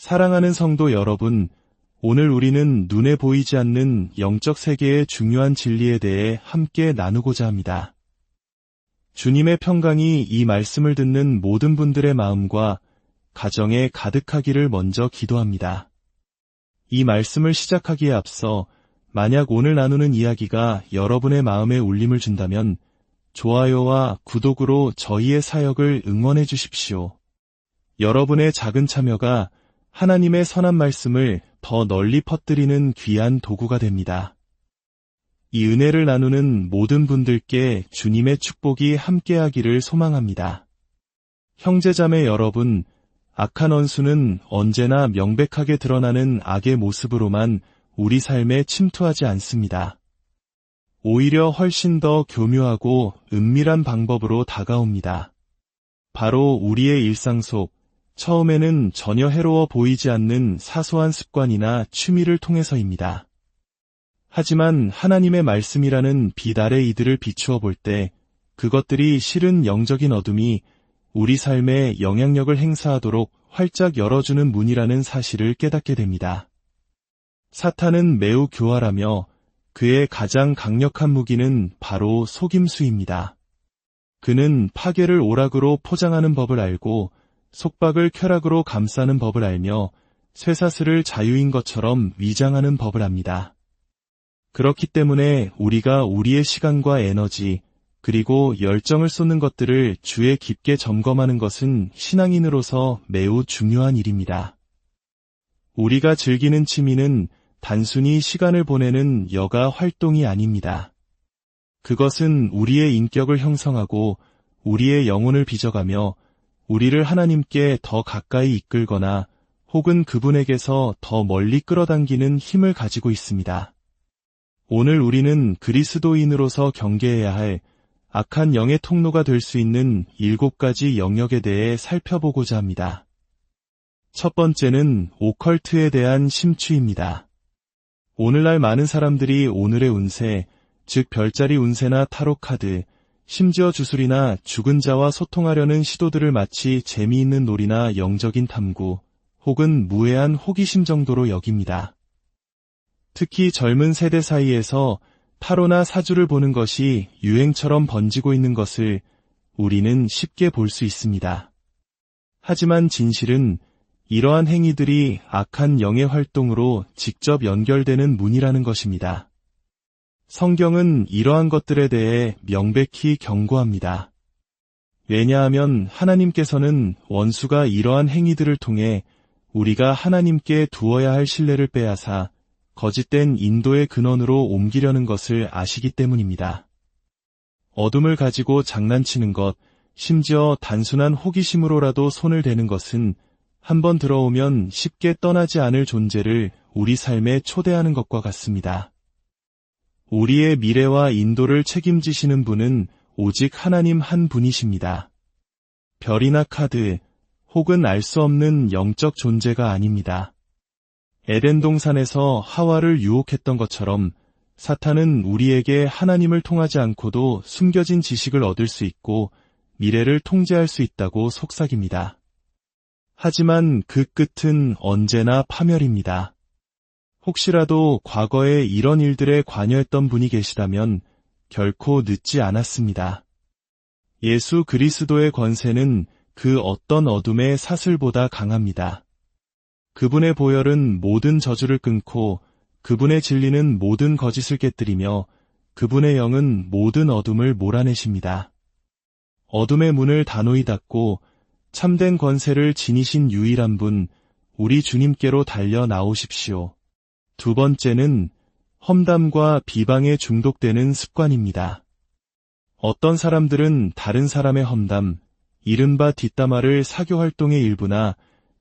사랑하는 성도 여러분, 오늘 우리는 눈에 보이지 않는 영적 세계의 중요한 진리에 대해 함께 나누고자 합니다. 주님의 평강이 이 말씀을 듣는 모든 분들의 마음과 가정에 가득하기를 먼저 기도합니다. 이 말씀을 시작하기에 앞서 만약 오늘 나누는 이야기가 여러분의 마음에 울림을 준다면 좋아요와 구독으로 저희의 사역을 응원해 주십시오. 여러분의 작은 참여가 하나님의 선한 말씀을 더 널리 퍼뜨리는 귀한 도구가 됩니다. 이 은혜를 나누는 모든 분들께 주님의 축복이 함께하기를 소망합니다. 형제자매 여러분, 악한 원수는 언제나 명백하게 드러나는 악의 모습으로만 우리 삶에 침투하지 않습니다. 오히려 훨씬 더 교묘하고 은밀한 방법으로 다가옵니다. 바로 우리의 일상 속, 처음에는 전혀 해로워 보이지 않는 사소한 습관이나 취미를 통해서입니다. 하지만 하나님의 말씀이라는 빛 아래 이들을 비추어 볼 때 그것들이 실은 영적인 어둠이 우리 삶에 영향력을 행사하도록 활짝 열어주는 문이라는 사실을 깨닫게 됩니다. 사탄은 매우 교활하며 그의 가장 강력한 무기는 바로 속임수입니다. 그는 파괴를 오락으로 포장하는 법을 알고 속박을 쾌락으로 감싸는 법을 알며 쇠사슬을 자유인 것처럼 위장하는 법을 압니다. 그렇기 때문에 우리가 우리의 시간과 에너지 그리고 열정을 쏟는 것들을 주에 깊게 점검하는 것은 신앙인으로서 매우 중요한 일입니다. 우리가 즐기는 취미는 단순히 시간을 보내는 여가 활동이 아닙니다. 그것은 우리의 인격을 형성하고 우리의 영혼을 빚어가며 우리를 하나님께 더 가까이 이끌거나 혹은 그분에게서 더 멀리 끌어당기는 힘을 가지고 있습니다. 오늘 우리는 그리스도인으로서 경계해야 할 악한 영의 통로가 될 수 있는 7가지 영역에 대해 살펴보고자 합니다. 첫 번째는 오컬트에 대한 심취입니다. 오늘날 많은 사람들이 오늘의 운세, 즉 별자리 운세나 타로 카드, 심지어 주술이나 죽은 자와 소통하려는 시도들을 마치 재미있는 놀이나 영적인 탐구, 혹은 무해한 호기심 정도로 여깁니다. 특히 젊은 세대 사이에서 타로나 사주를 보는 것이 유행처럼 번지고 있는 것을 우리는 쉽게 볼 수 있습니다. 하지만 진실은 이러한 행위들이 악한 영의 활동으로 직접 연결되는 문이라는 것입니다. 성경은 이러한 것들에 대해 명백히 경고합니다. 왜냐하면 하나님께서는 원수가 이러한 행위들을 통해 우리가 하나님께 두어야 할 신뢰를 빼앗아 거짓된 인도의 근원으로 옮기려는 것을 아시기 때문입니다. 어둠을 가지고 장난치는 것, 심지어 단순한 호기심으로라도 손을 대는 것은 한번 들어오면 쉽게 떠나지 않을 존재를 우리 삶에 초대하는 것과 같습니다. 우리의 미래와 인도를 책임지시는 분은 오직 하나님 한 분이십니다. 별이나 카드, 혹은 알 수 없는 영적 존재가 아닙니다. 에덴 동산에서 하와를 유혹했던 것처럼 사탄은 우리에게 하나님을 통하지 않고도 숨겨진 지식을 얻을 수 있고 미래를 통제할 수 있다고 속삭입니다. 하지만 그 끝은 언제나 파멸입니다. 혹시라도 과거에 이런 일들에 관여했던 분이 계시다면 결코 늦지 않았습니다. 예수 그리스도의 권세는 그 어떤 어둠의 사슬보다 강합니다. 그분의 보혈은 모든 저주를 끊고 그분의 진리는 모든 거짓을 깨뜨리며 그분의 영은 모든 어둠을 몰아내십니다. 어둠의 문을 단호히 닫고 참된 권세를 지니신 유일한 분, 우리 주님께로 달려 나오십시오. 두 번째는 험담과 비방에 중독되는 습관입니다. 어떤 사람들은 다른 사람의 험담, 이른바 뒷담화를 사교 활동의 일부나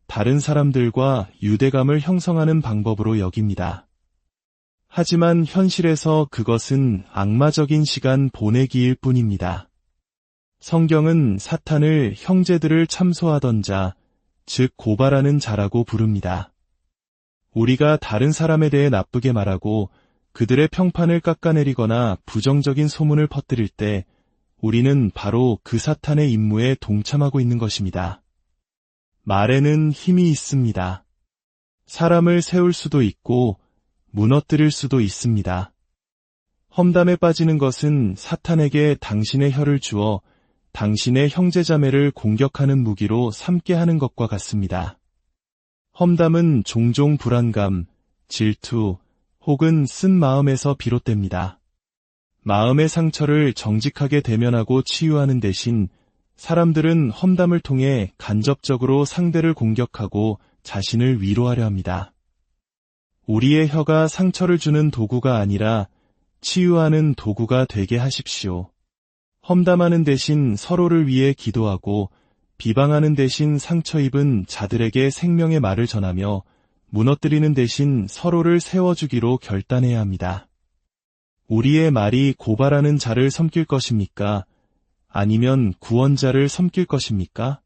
다른 사람들과 유대감을 형성하는 방법으로 여깁니다. 하지만 현실에서 그것은 악마적인 시간 보내기일 뿐입니다. 성경은 사탄을 형제들을 참소하던 자, 즉 고발하는 자라고 부릅니다. 우리가 다른 사람에 대해 나쁘게 말하고 그들의 평판을 깎아내리거나 부정적인 소문을 퍼뜨릴 때 우리는 바로 그 사탄의 임무에 동참하고 있는 것입니다. 말에는 힘이 있습니다. 사람을 세울 수도 있고 무너뜨릴 수도 있습니다. 험담에 빠지는 것은 사탄에게 당신의 혀를 주어 당신의 형제자매를 공격하는 무기로 삼게 하는 것과 같습니다. 험담은 종종 불안감, 질투 혹은 쓴 마음에서 비롯됩니다. 마음의 상처를 정직하게 대면하고 치유하는 대신 사람들은 험담을 통해 간접적으로 상대를 공격하고 자신을 위로하려 합니다. 우리의 혀가 상처를 주는 도구가 아니라 치유하는 도구가 되게 하십시오. 험담하는 대신 서로를 위해 기도하고 비방하는 대신 상처 입은 자들에게 생명의 말을 전하며 무너뜨리는 대신 서로를 세워주기로 결단해야 합니다. 우리의 말이 고발하는 자를 섬길 것입니까? 아니면 구원자를 섬길 것입니까?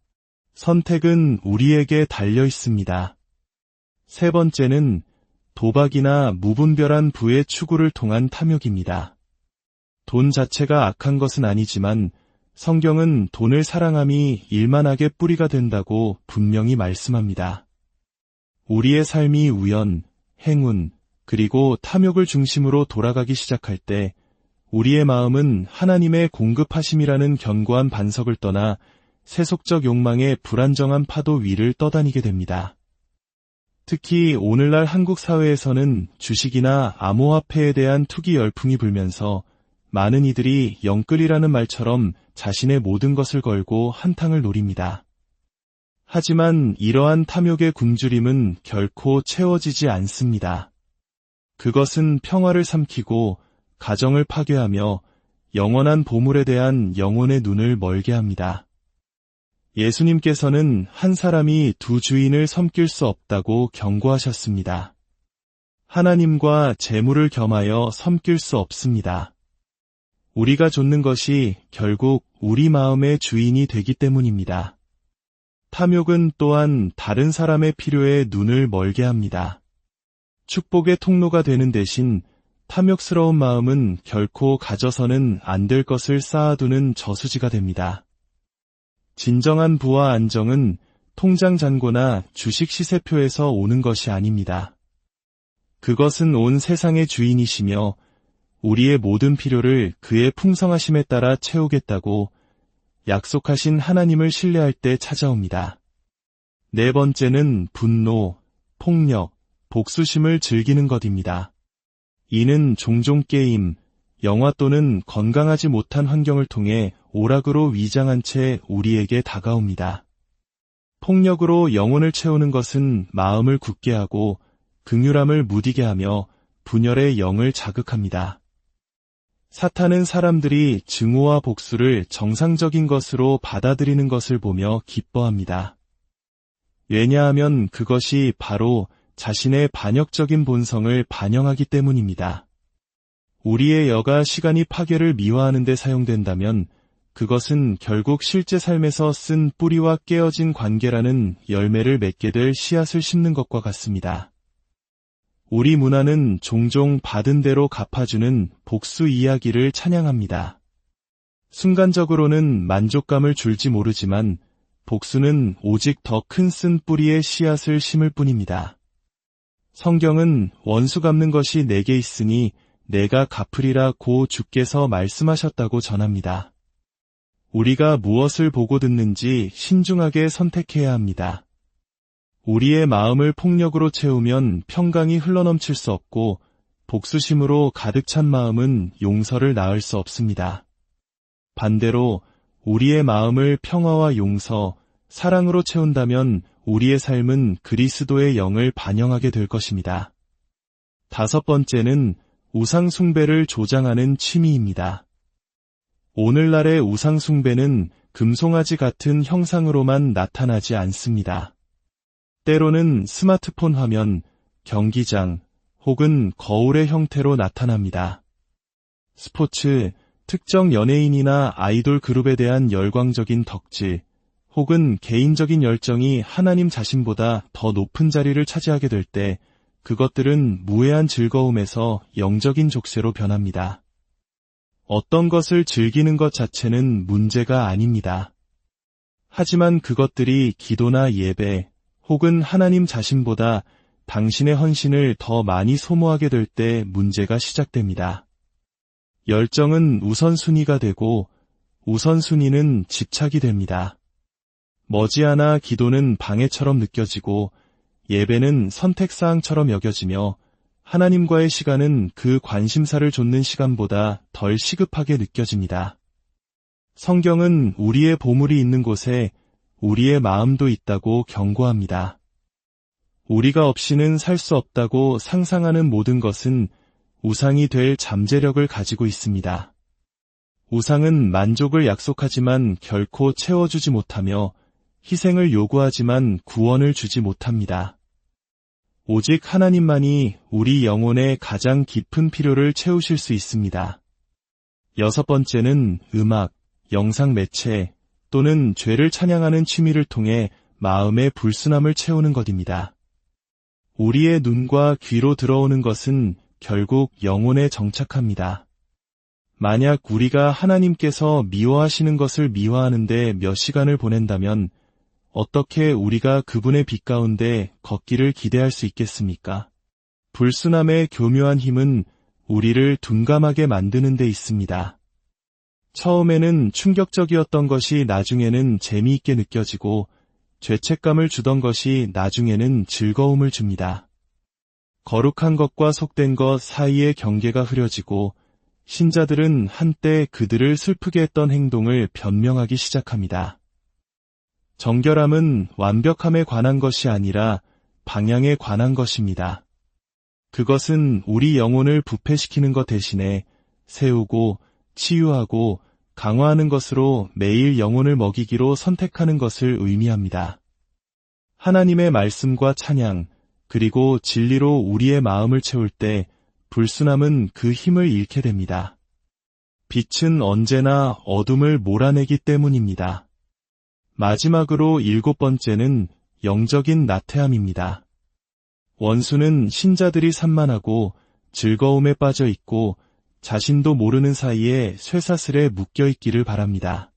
선택은 우리에게 달려 있습니다. 세 번째는 도박이나 무분별한 부의 추구를 통한 탐욕입니다. 돈 자체가 악한 것은 아니지만 성경은 돈을 사랑함이 일만하게 뿌리가 된다고 분명히 말씀합니다. 우리의 삶이 우연, 행운, 그리고 탐욕을 중심으로 돌아가기 시작할 때 우리의 마음은 하나님의 공급하심이라는 견고한 반석을 떠나 세속적 욕망의 불안정한 파도 위를 떠다니게 됩니다. 특히 오늘날 한국 사회에서는 주식이나 암호화폐에 대한 투기 열풍이 불면서 많은 이들이 영끌이라는 말처럼 자신의 모든 것을 걸고 한탕을 노립니다. 하지만 이러한 탐욕의 굶주림은 결코 채워지지 않습니다. 그것은 평화를 삼키고 가정을 파괴하며 영원한 보물에 대한 영혼의 눈을 멀게 합니다. 예수님께서는 한 사람이 두 주인을 섬길 수 없다고 경고하셨습니다. 하나님과 재물을 겸하여 섬길 수 없습니다. 우리가 좇는 것이 결국 우리 마음의 주인이 되기 때문입니다. 탐욕은 또한 다른 사람의 필요에 눈을 멀게 합니다. 축복의 통로가 되는 대신 탐욕스러운 마음은 결코 가져서는 안 될 것을 쌓아두는 저수지가 됩니다. 진정한 부와 안정은 통장 잔고나 주식 시세표에서 오는 것이 아닙니다. 그것은 온 세상의 주인이시며 우리의 모든 필요를 그의 풍성하심에 따라 채우겠다고 약속하신 하나님을 신뢰할 때 찾아옵니다. 네 번째는 분노, 폭력, 복수심을 즐기는 것입니다. 이는 종종 게임, 영화 또는 건강하지 못한 환경을 통해 오락으로 위장한 채 우리에게 다가옵니다. 폭력으로 영혼을 채우는 것은 마음을 굳게 하고 긍휼함을 무디게 하며 분열의 영을 자극합니다. 사탄은 사람들이 증오와 복수를 정상적인 것으로 받아들이는 것을 보며 기뻐합니다. 왜냐하면 그것이 바로 자신의 반역적인 본성을 반영하기 때문입니다. 우리의 여가 시간이 파괴를 미화하는 데 사용된다면 그것은 결국 실제 삶에서 쓴 뿌리와 깨어진 관계라는 열매를 맺게 될 씨앗을 심는 것과 같습니다. 우리 문화는 종종 받은 대로 갚아주는 복수 이야기를 찬양합니다. 순간적으로는 만족감을 줄지 모르지만 복수는 오직 더 큰 쓴 뿌리의 씨앗을 심을 뿐입니다. 성경은 원수 갚는 것이 내게 있으니 내가 갚으리라 고 주께서 말씀하셨다고 전합니다. 우리가 무엇을 보고 듣는지 신중하게 선택해야 합니다. 우리의 마음을 폭력으로 채우면 평강이 흘러넘칠 수 없고 복수심으로 가득 찬 마음은 용서를 낳을 수 없습니다. 반대로 우리의 마음을 평화와 용서, 사랑으로 채운다면 우리의 삶은 그리스도의 영을 반영하게 될 것입니다. 다섯 번째는 우상 숭배를 조장하는 취미입니다. 오늘날의 우상 숭배는 금송아지 같은 형상으로만 나타나지 않습니다. 때로는 스마트폰 화면, 경기장 혹은 거울의 형태로 나타납니다. 스포츠, 특정 연예인이나 아이돌 그룹에 대한 열광적인 덕질, 혹은 개인적인 열정이 하나님 자신보다 더 높은 자리를 차지하게 될 때 그것들은 무해한 즐거움에서 영적인 족쇄로 변합니다. 어떤 것을 즐기는 것 자체는 문제가 아닙니다. 하지만 그것들이 기도나 예배 혹은 하나님 자신보다 당신의 헌신을 더 많이 소모하게 될 때 문제가 시작됩니다. 열정은 우선순위가 되고 우선순위는 집착이 됩니다. 머지않아 기도는 방해처럼 느껴지고 예배는 선택사항처럼 여겨지며 하나님과의 시간은 그 관심사를 좇는 시간보다 덜 시급하게 느껴집니다. 성경은 우리의 보물이 있는 곳에 우리의 마음도 있다고 경고합니다. 우리가 없이는 살 수 없다고 상상하는 모든 것은 우상이 될 잠재력을 가지고 있습니다. 우상은 만족을 약속하지만 결코 채워주지 못하며 희생을 요구하지만 구원을 주지 못합니다. 오직 하나님만이 우리 영혼의 가장 깊은 필요를 채우실 수 있습니다. 여섯 번째는 음악, 영상 매체 또는 죄를 찬양하는 취미를 통해 마음의 불순함을 채우는 것입니다. 우리의 눈과 귀로 들어오는 것은 결국 영혼에 정착합니다. 만약 우리가 하나님께서 미워하시는 것을 미워하는데 몇 시간을 보낸다면 어떻게 우리가 그분의 빛 가운데 걷기를 기대할 수 있겠습니까? 불순함의 교묘한 힘은 우리를 둔감하게 만드는 데 있습니다. 처음에는 충격적이었던 것이 나중에는 재미있게 느껴지고 죄책감을 주던 것이 나중에는 즐거움을 줍니다. 거룩한 것과 속된 것 사이의 경계가 흐려지고 신자들은 한때 그들을 슬프게 했던 행동을 변명하기 시작합니다. 정결함은 완벽함에 관한 것이 아니라 방향에 관한 것입니다. 그것은 우리 영혼을 부패시키는 것 대신에 세우고 치유하고 강화하는 것으로 매일 영혼을 먹이기로 선택하는 것을 의미합니다. 하나님의 말씀과 찬양, 그리고 진리로 우리의 마음을 채울 때 불순함은 그 힘을 잃게 됩니다. 빛은 언제나 어둠을 몰아내기 때문입니다. 마지막으로 일곱 번째는 영적인 나태함입니다. 원수는 신자들이 산만하고 즐거움에 빠져 있고 자신도 모르는 사이에 쇠사슬에 묶여 있기를 바랍니다.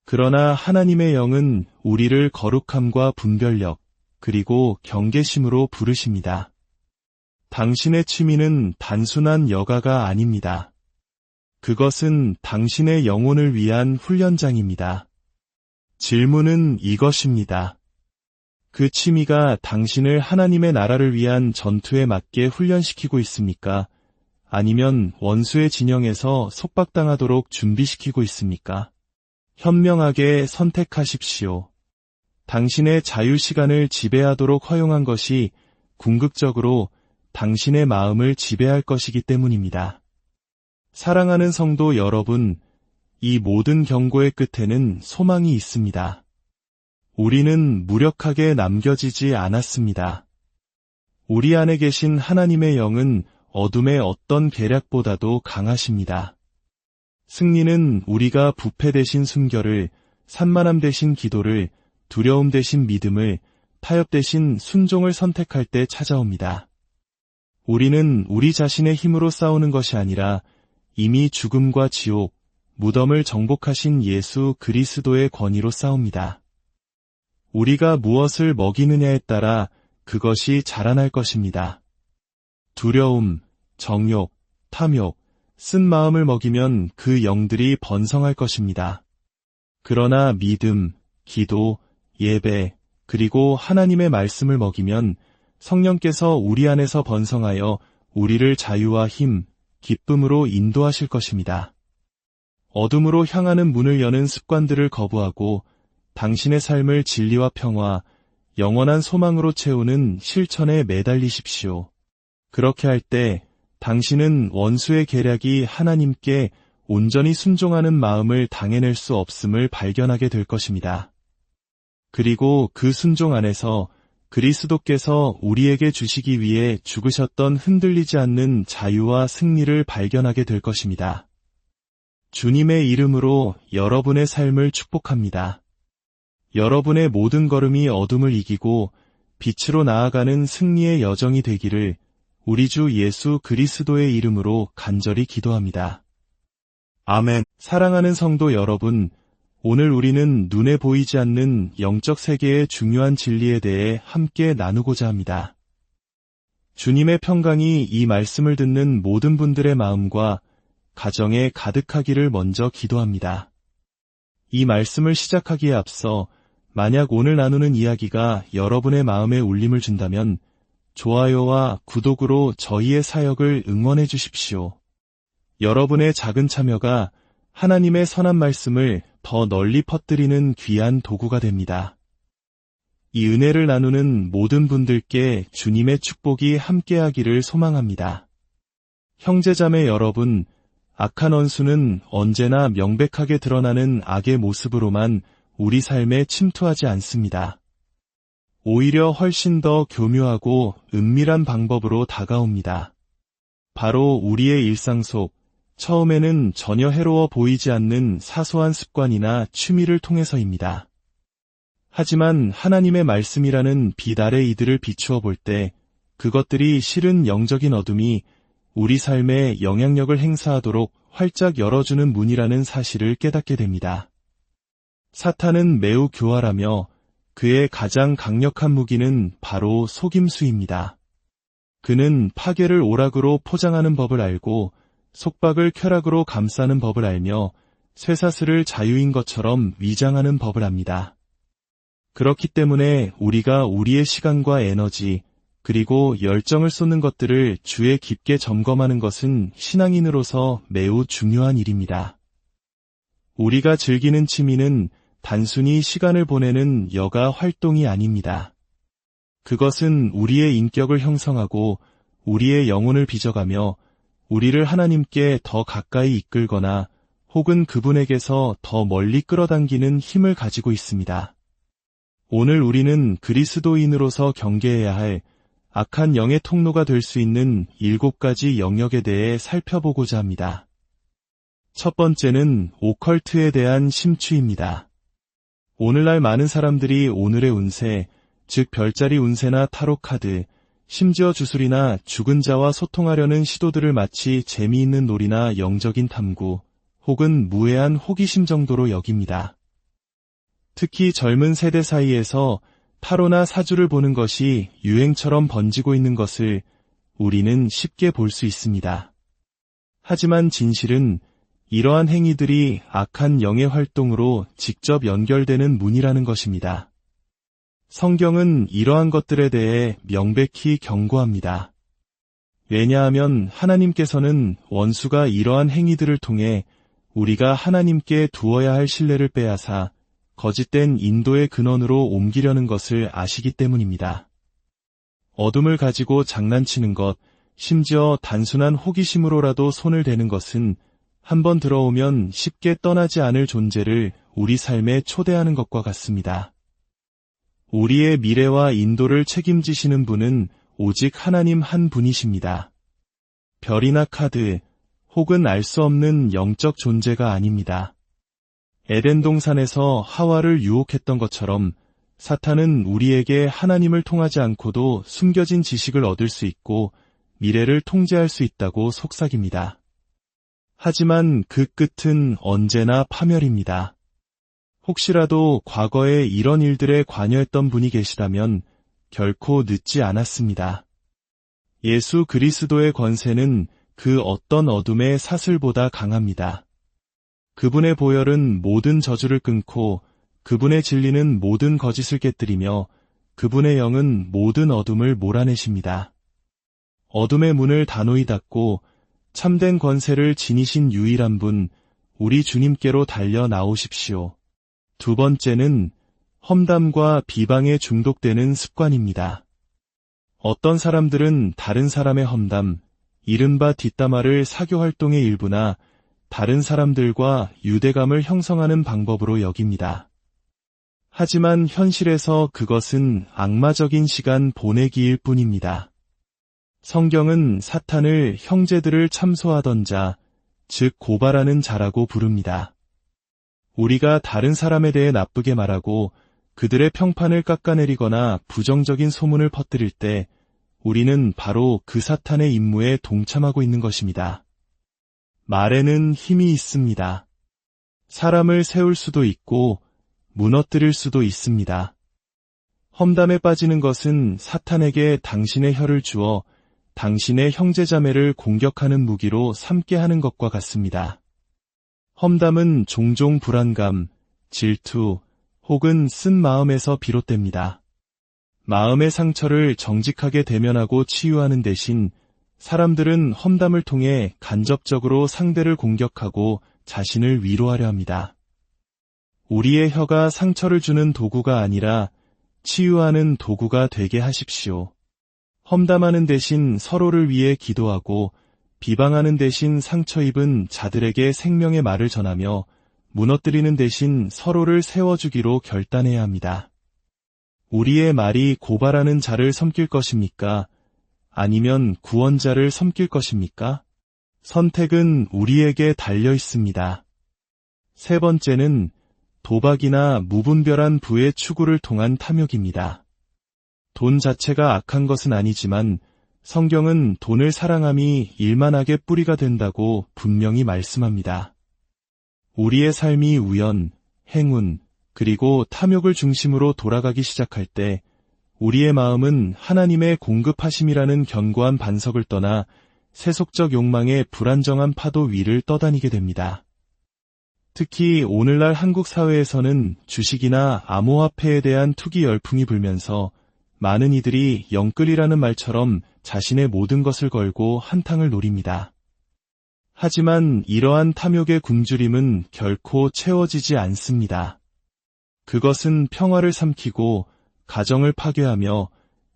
그러나 하나님의 영은 우리를 거룩함과 분별력, 그리고 경계심으로 부르십니다. 당신의 취미는 단순한 여가가 아닙니다. 그것은 당신의 영혼을 위한 훈련장입니다. 질문은 이것입니다. 그 취미가 당신을 하나님의 나라를 위한 전투에 맞게 훈련시키고 있습니까? 아니면 원수의 진영에서 속박당하도록 준비시키고 있습니까? 현명하게 선택하십시오. 당신의 자유시간을 지배하도록 허용한 것이 궁극적으로 당신의 마음을 지배할 것이기 때문입니다. 사랑하는 성도 여러분, 이 모든 경고의 끝에는 소망이 있습니다. 우리는 무력하게 남겨지지 않았습니다. 우리 안에 계신 하나님의 영은 어둠의 어떤 계략보다도 강하십니다. 승리는 우리가 부패 대신 순결을, 산만함 대신 기도를, 두려움 대신 믿음을, 타협 대신 순종을 선택할 때 찾아옵니다. 우리는 우리 자신의 힘으로 싸우는 것이 아니라 이미 죽음과 지옥, 무덤을 정복하신 예수 그리스도의 권위로 싸웁니다. 우리가 무엇을 먹이느냐에 따라 그것이 자라날 것입니다. 두려움, 정욕, 탐욕, 쓴 마음을 먹이면 그 영들이 번성할 것입니다. 그러나 믿음, 기도, 예배, 그리고 하나님의 말씀을 먹이면 성령께서 우리 안에서 번성하여 우리를 자유와 힘, 기쁨으로 인도하실 것입니다. 어둠으로 향하는 문을 여는 습관들을 거부하고 당신의 삶을 진리와 평화, 영원한 소망으로 채우는 실천에 매달리십시오. 그렇게 할 때 당신은 원수의 계략이 하나님께 온전히 순종하는 마음을 당해낼 수 없음을 발견하게 될 것입니다. 그리고 그 순종 안에서 그리스도께서 우리에게 주시기 위해 죽으셨던 흔들리지 않는 자유와 승리를 발견하게 될 것입니다. 주님의 이름으로 여러분의 삶을 축복합니다. 여러분의 모든 걸음이 어둠을 이기고 빛으로 나아가는 승리의 여정이 되기를 우리 주 예수 그리스도의 이름으로 간절히 기도합니다. 아멘. 사랑하는 성도 여러분, 오늘 우리는 눈에 보이지 않는 영적 세계의 중요한 진리에 대해 함께 나누고자 합니다. 주님의 평강이 이 말씀을 듣는 모든 분들의 마음과 가정에 가득하기를 먼저 기도합니다. 이 말씀을 시작하기에 앞서 만약 오늘 나누는 이야기가 여러분의 마음에 울림을 준다면 좋아요와 구독으로 저희의 사역을 응원해 주십시오. 여러분의 작은 참여가 하나님의 선한 말씀을 더 널리 퍼뜨리는 귀한 도구가 됩니다. 이 은혜를 나누는 모든 분들께 주님의 축복이 함께하기를 소망합니다. 형제자매 여러분, 악한 원수는 언제나 명백하게 드러나는 악의 모습으로만 우리 삶에 침투하지 않습니다. 오히려 훨씬 더 교묘하고 은밀한 방법으로 다가옵니다. 바로 우리의 일상 속, 처음에는 전혀 해로워 보이지 않는 사소한 습관이나 취미를 통해서입니다. 하지만 하나님의 말씀이라는 빛 아래 이들을 비추어 볼 때 그것들이 실은 영적인 어둠이 우리 삶에 영향력을 행사하도록 활짝 열어주는 문이라는 사실을 깨닫게 됩니다. 사탄은 매우 교활하며 그의 가장 강력한 무기는 바로 속임수입니다. 그는 파괴를 오락으로 포장하는 법을 알고 속박을 쾌락으로 감싸는 법을 알며 쇠사슬을 자유인 것처럼 위장하는 법을 압니다. 그렇기 때문에 우리가 우리의 시간과 에너지 그리고 열정을 쏟는 것들을 주에 깊게 점검하는 것은 신앙인으로서 매우 중요한 일입니다. 우리가 즐기는 취미는 단순히 시간을 보내는 여가 활동이 아닙니다. 그것은 우리의 인격을 형성하고 우리의 영혼을 빚어가며 우리를 하나님께 더 가까이 이끌거나 혹은 그분에게서 더 멀리 끌어당기는 힘을 가지고 있습니다. 오늘 우리는 그리스도인으로서 경계해야 할 악한 영의 통로가 될 수 있는 7가지 영역에 대해 살펴보고자 합니다. 첫 번째는 오컬트에 대한 심취입니다. 오늘날 많은 사람들이 오늘의 운세, 즉 별자리 운세나 타로 카드, 심지어 주술이나 죽은 자와 소통하려는 시도들을 마치 재미있는 놀이나 영적인 탐구, 혹은 무해한 호기심 정도로 여깁니다. 특히 젊은 세대 사이에서 타로나 사주를 보는 것이 유행처럼 번지고 있는 것을 우리는 쉽게 볼 수 있습니다. 하지만 진실은 이러한 행위들이 악한 영의 활동으로 직접 연결되는 문이라는 것입니다. 성경은 이러한 것들에 대해 명백히 경고합니다. 왜냐하면 하나님께서는 원수가 이러한 행위들을 통해 우리가 하나님께 두어야 할 신뢰를 빼앗아 거짓된 인도의 근원으로 옮기려는 것을 아시기 때문입니다. 어둠을 가지고 장난치는 것, 심지어 단순한 호기심으로라도 손을 대는 것은 한번 들어오면 쉽게 떠나지 않을 존재를 우리 삶에 초대하는 것과 같습니다. 우리의 미래와 인도를 책임지시는 분은 오직 하나님 한 분이십니다. 별이나 카드, 혹은 알 수 없는 영적 존재가 아닙니다. 에덴 동산에서 하와를 유혹했던 것처럼 사탄은 우리에게 하나님을 통하지 않고도 숨겨진 지식을 얻을 수 있고 미래를 통제할 수 있다고 속삭입니다. 하지만 그 끝은 언제나 파멸입니다. 혹시라도 과거에 이런 일들에 관여했던 분이 계시다면 결코 늦지 않았습니다. 예수 그리스도의 권세는 그 어떤 어둠의 사슬보다 강합니다. 그분의 보혈은 모든 저주를 끊고 그분의 진리는 모든 거짓을 깨뜨리며 그분의 영은 모든 어둠을 몰아내십니다. 어둠의 문을 단호히 닫고 참된 권세를 지니신 유일한 분, 우리 주님께로 달려 나오십시오. 두 번째는 험담과 비방에 중독되는 습관입니다. 어떤 사람들은 다른 사람의 험담, 이른바 뒷담화를 사교활동의 일부나 다른 사람들과 유대감을 형성하는 방법으로 여깁니다. 하지만 현실에서 그것은 악마적인 시간 보내기일 뿐입니다. 성경은 사탄을 형제들을 참소하던 자, 즉 고발하는 자라고 부릅니다. 우리가 다른 사람에 대해 나쁘게 말하고 그들의 평판을 깎아내리거나 부정적인 소문을 퍼뜨릴 때 우리는 바로 그 사탄의 임무에 동참하고 있는 것입니다. 말에는 힘이 있습니다. 사람을 세울 수도 있고 무너뜨릴 수도 있습니다. 험담에 빠지는 것은 사탄에게 당신의 혀를 주어 당신의 형제자매를 공격하는 무기로 삼게 하는 것과 같습니다. 험담은 종종 불안감, 질투 혹은 쓴 마음에서 비롯됩니다. 마음의 상처를 정직하게 대면하고 치유하는 대신 사람들은 험담을 통해 간접적으로 상대를 공격하고 자신을 위로하려 합니다. 우리의 혀가 상처를 주는 도구가 아니라 치유하는 도구가 되게 하십시오. 험담하는 대신 서로를 위해 기도하고 비방하는 대신 상처 입은 자들에게 생명의 말을 전하며 무너뜨리는 대신 서로를 세워주기로 결단해야 합니다. 우리의 말이 고발하는 자를 섬길 것입니까? 아니면 구원자를 섬길 것입니까? 선택은 우리에게 달려 있습니다. 세 번째는 도박이나 무분별한 부의 추구를 통한 탐욕입니다. 돈 자체가 악한 것은 아니지만 성경은 돈을 사랑함이 일만하게 뿌리가 된다고 분명히 말씀합니다. 우리의 삶이 우연, 행운, 그리고 탐욕을 중심으로 돌아가기 시작할 때 우리의 마음은 하나님의 공급하심이라는 견고한 반석을 떠나 세속적 욕망의 불안정한 파도 위를 떠다니게 됩니다. 특히 오늘날 한국 사회에서는 주식이나 암호화폐에 대한 투기 열풍이 불면서 많은 이들이 영끌이라는 말처럼 자신의 모든 것을 걸고 한탕을 노립니다. 하지만 이러한 탐욕의 굶주림은 결코 채워지지 않습니다. 그것은 평화를 삼키고 가정을 파괴하며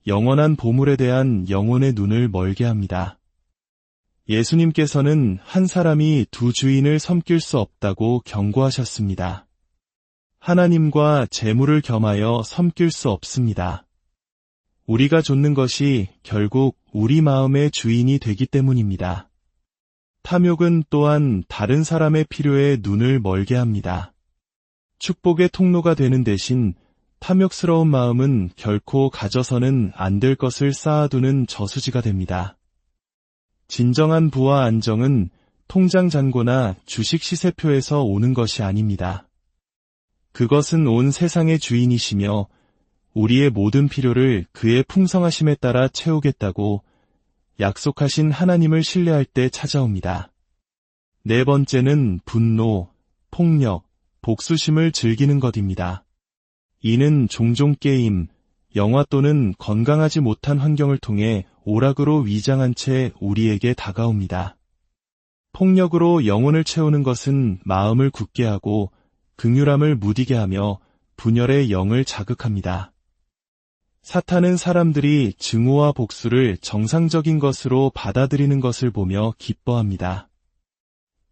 영원한 보물에 대한 영혼의 눈을 멀게 합니다. 예수님께서는 한 사람이 두 주인을 섬길 수 없다고 경고하셨습니다. 하나님과 재물을 겸하여 섬길 수 없습니다. 우리가 좇는 것이 결국 우리 마음의 주인이 되기 때문입니다. 탐욕은 또한 다른 사람의 필요에 눈을 멀게 합니다. 축복의 통로가 되는 대신 탐욕스러운 마음은 결코 가져서는 안 될 것을 쌓아두는 저수지가 됩니다. 진정한 부와 안정은 통장 잔고나 주식 시세표에서 오는 것이 아닙니다. 그것은 온 세상의 주인이시며 우리의 모든 필요를 그의 풍성하심에 따라 채우겠다고 약속하신 하나님을 신뢰할 때 찾아옵니다. 네 번째는 분노, 폭력, 복수심을 즐기는 것입니다. 이는 종종 게임, 영화 또는 건강하지 못한 환경을 통해 오락으로 위장한 채 우리에게 다가옵니다. 폭력으로 영혼을 채우는 것은 마음을 굳게 하고 긍휼함을 무디게 하며 분열의 영을 자극합니다. 사탄은 사람들이 증오와 복수를 정상적인 것으로 받아들이는 것을 보며 기뻐합니다.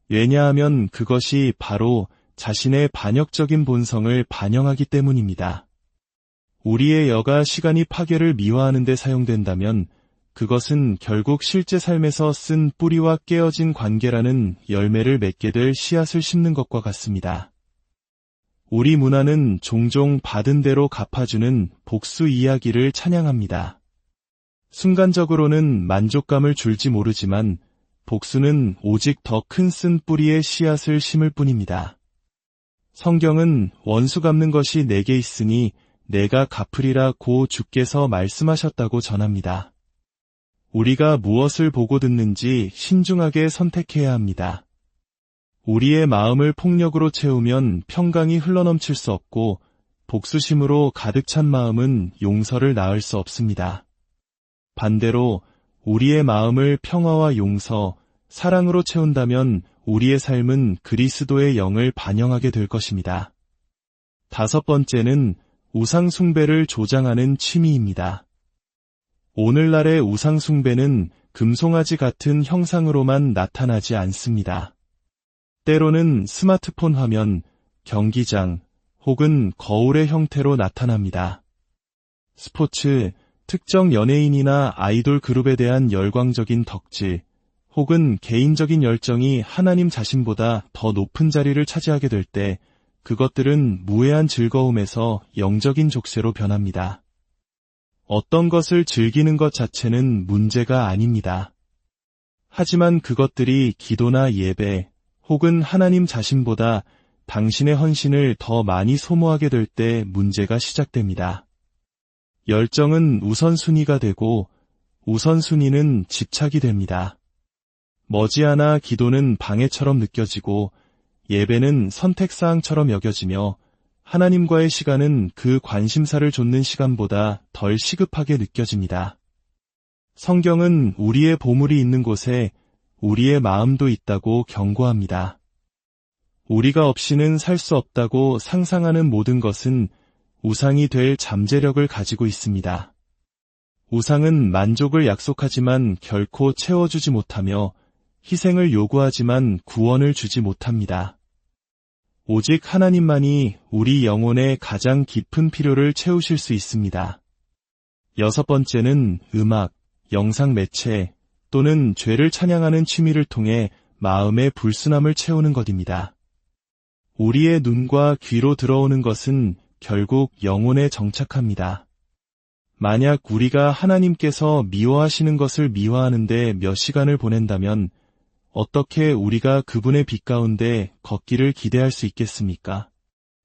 왜냐하면 그것이 바로 자신의 반역적인 본성을 반영하기 때문입니다. 우리의 여가 시간이 파괴를 미화하는 데 사용된다면 그것은 결국 실제 삶에서 쓴 뿌리와 깨어진 관계라는 열매를 맺게 될 씨앗을 심는 것과 같습니다. 우리 문화는 종종 받은 대로 갚아주는 복수 이야기를 찬양합니다. 순간적으로는 만족감을 줄지 모르지만 복수는 오직 더 큰 쓴 뿌리의 씨앗을 심을 뿐입니다. 성경은 원수 갚는 것이 내게 있으니 내가 갚으리라 고 주께서 말씀하셨다고 전합니다. 우리가 무엇을 보고 듣는지 신중하게 선택해야 합니다. 우리의 마음을 폭력으로 채우면 평강이 흘러넘칠 수 없고 복수심으로 가득 찬 마음은 용서를 낳을 수 없습니다. 반대로 우리의 마음을 평화와 용서, 사랑으로 채운다면 우리의 삶은 그리스도의 영을 반영하게 될 것입니다. 다섯 번째는 우상 숭배를 조장하는 취미입니다. 오늘날의 우상 숭배는 금송아지 같은 형상으로만 나타나지 않습니다. 때로는 스마트폰 화면, 경기장 혹은 거울의 형태로 나타납니다. 스포츠, 특정 연예인이나 아이돌 그룹에 대한 열광적인 덕질, 혹은 개인적인 열정이 하나님 자신보다 더 높은 자리를 차지하게 될 때 그것들은 무해한 즐거움에서 영적인 족쇄로 변합니다. 어떤 것을 즐기는 것 자체는 문제가 아닙니다. 하지만 그것들이 기도나 예배, 혹은 하나님 자신보다 당신의 헌신을 더 많이 소모하게 될 때 문제가 시작됩니다. 열정은 우선순위가 되고 우선순위는 집착이 됩니다. 머지않아 기도는 방해처럼 느껴지고 예배는 선택사항처럼 여겨지며 하나님과의 시간은 그 관심사를 좇는 시간보다 덜 시급하게 느껴집니다. 성경은 우리의 보물이 있는 곳에 우리의 마음도 있다고 경고합니다. 우리가 없이는 살 수 없다고 상상하는 모든 것은 우상이 될 잠재력을 가지고 있습니다. 우상은 만족을 약속하지만 결코 채워주지 못하며 희생을 요구하지만 구원을 주지 못합니다. 오직 하나님만이 우리 영혼의 가장 깊은 필요를 채우실 수 있습니다. 6번째는 음악, 영상 매체 또는 죄를 찬양하는 취미를 통해 마음의 불순함을 채우는 것입니다. 우리의 눈과 귀로 들어오는 것은 결국 영혼에 정착합니다. 만약 우리가 하나님께서 미워하시는 것을 미워하는데 몇 시간을 보낸다면 어떻게 우리가 그분의 빛 가운데 걷기를 기대할 수 있겠습니까?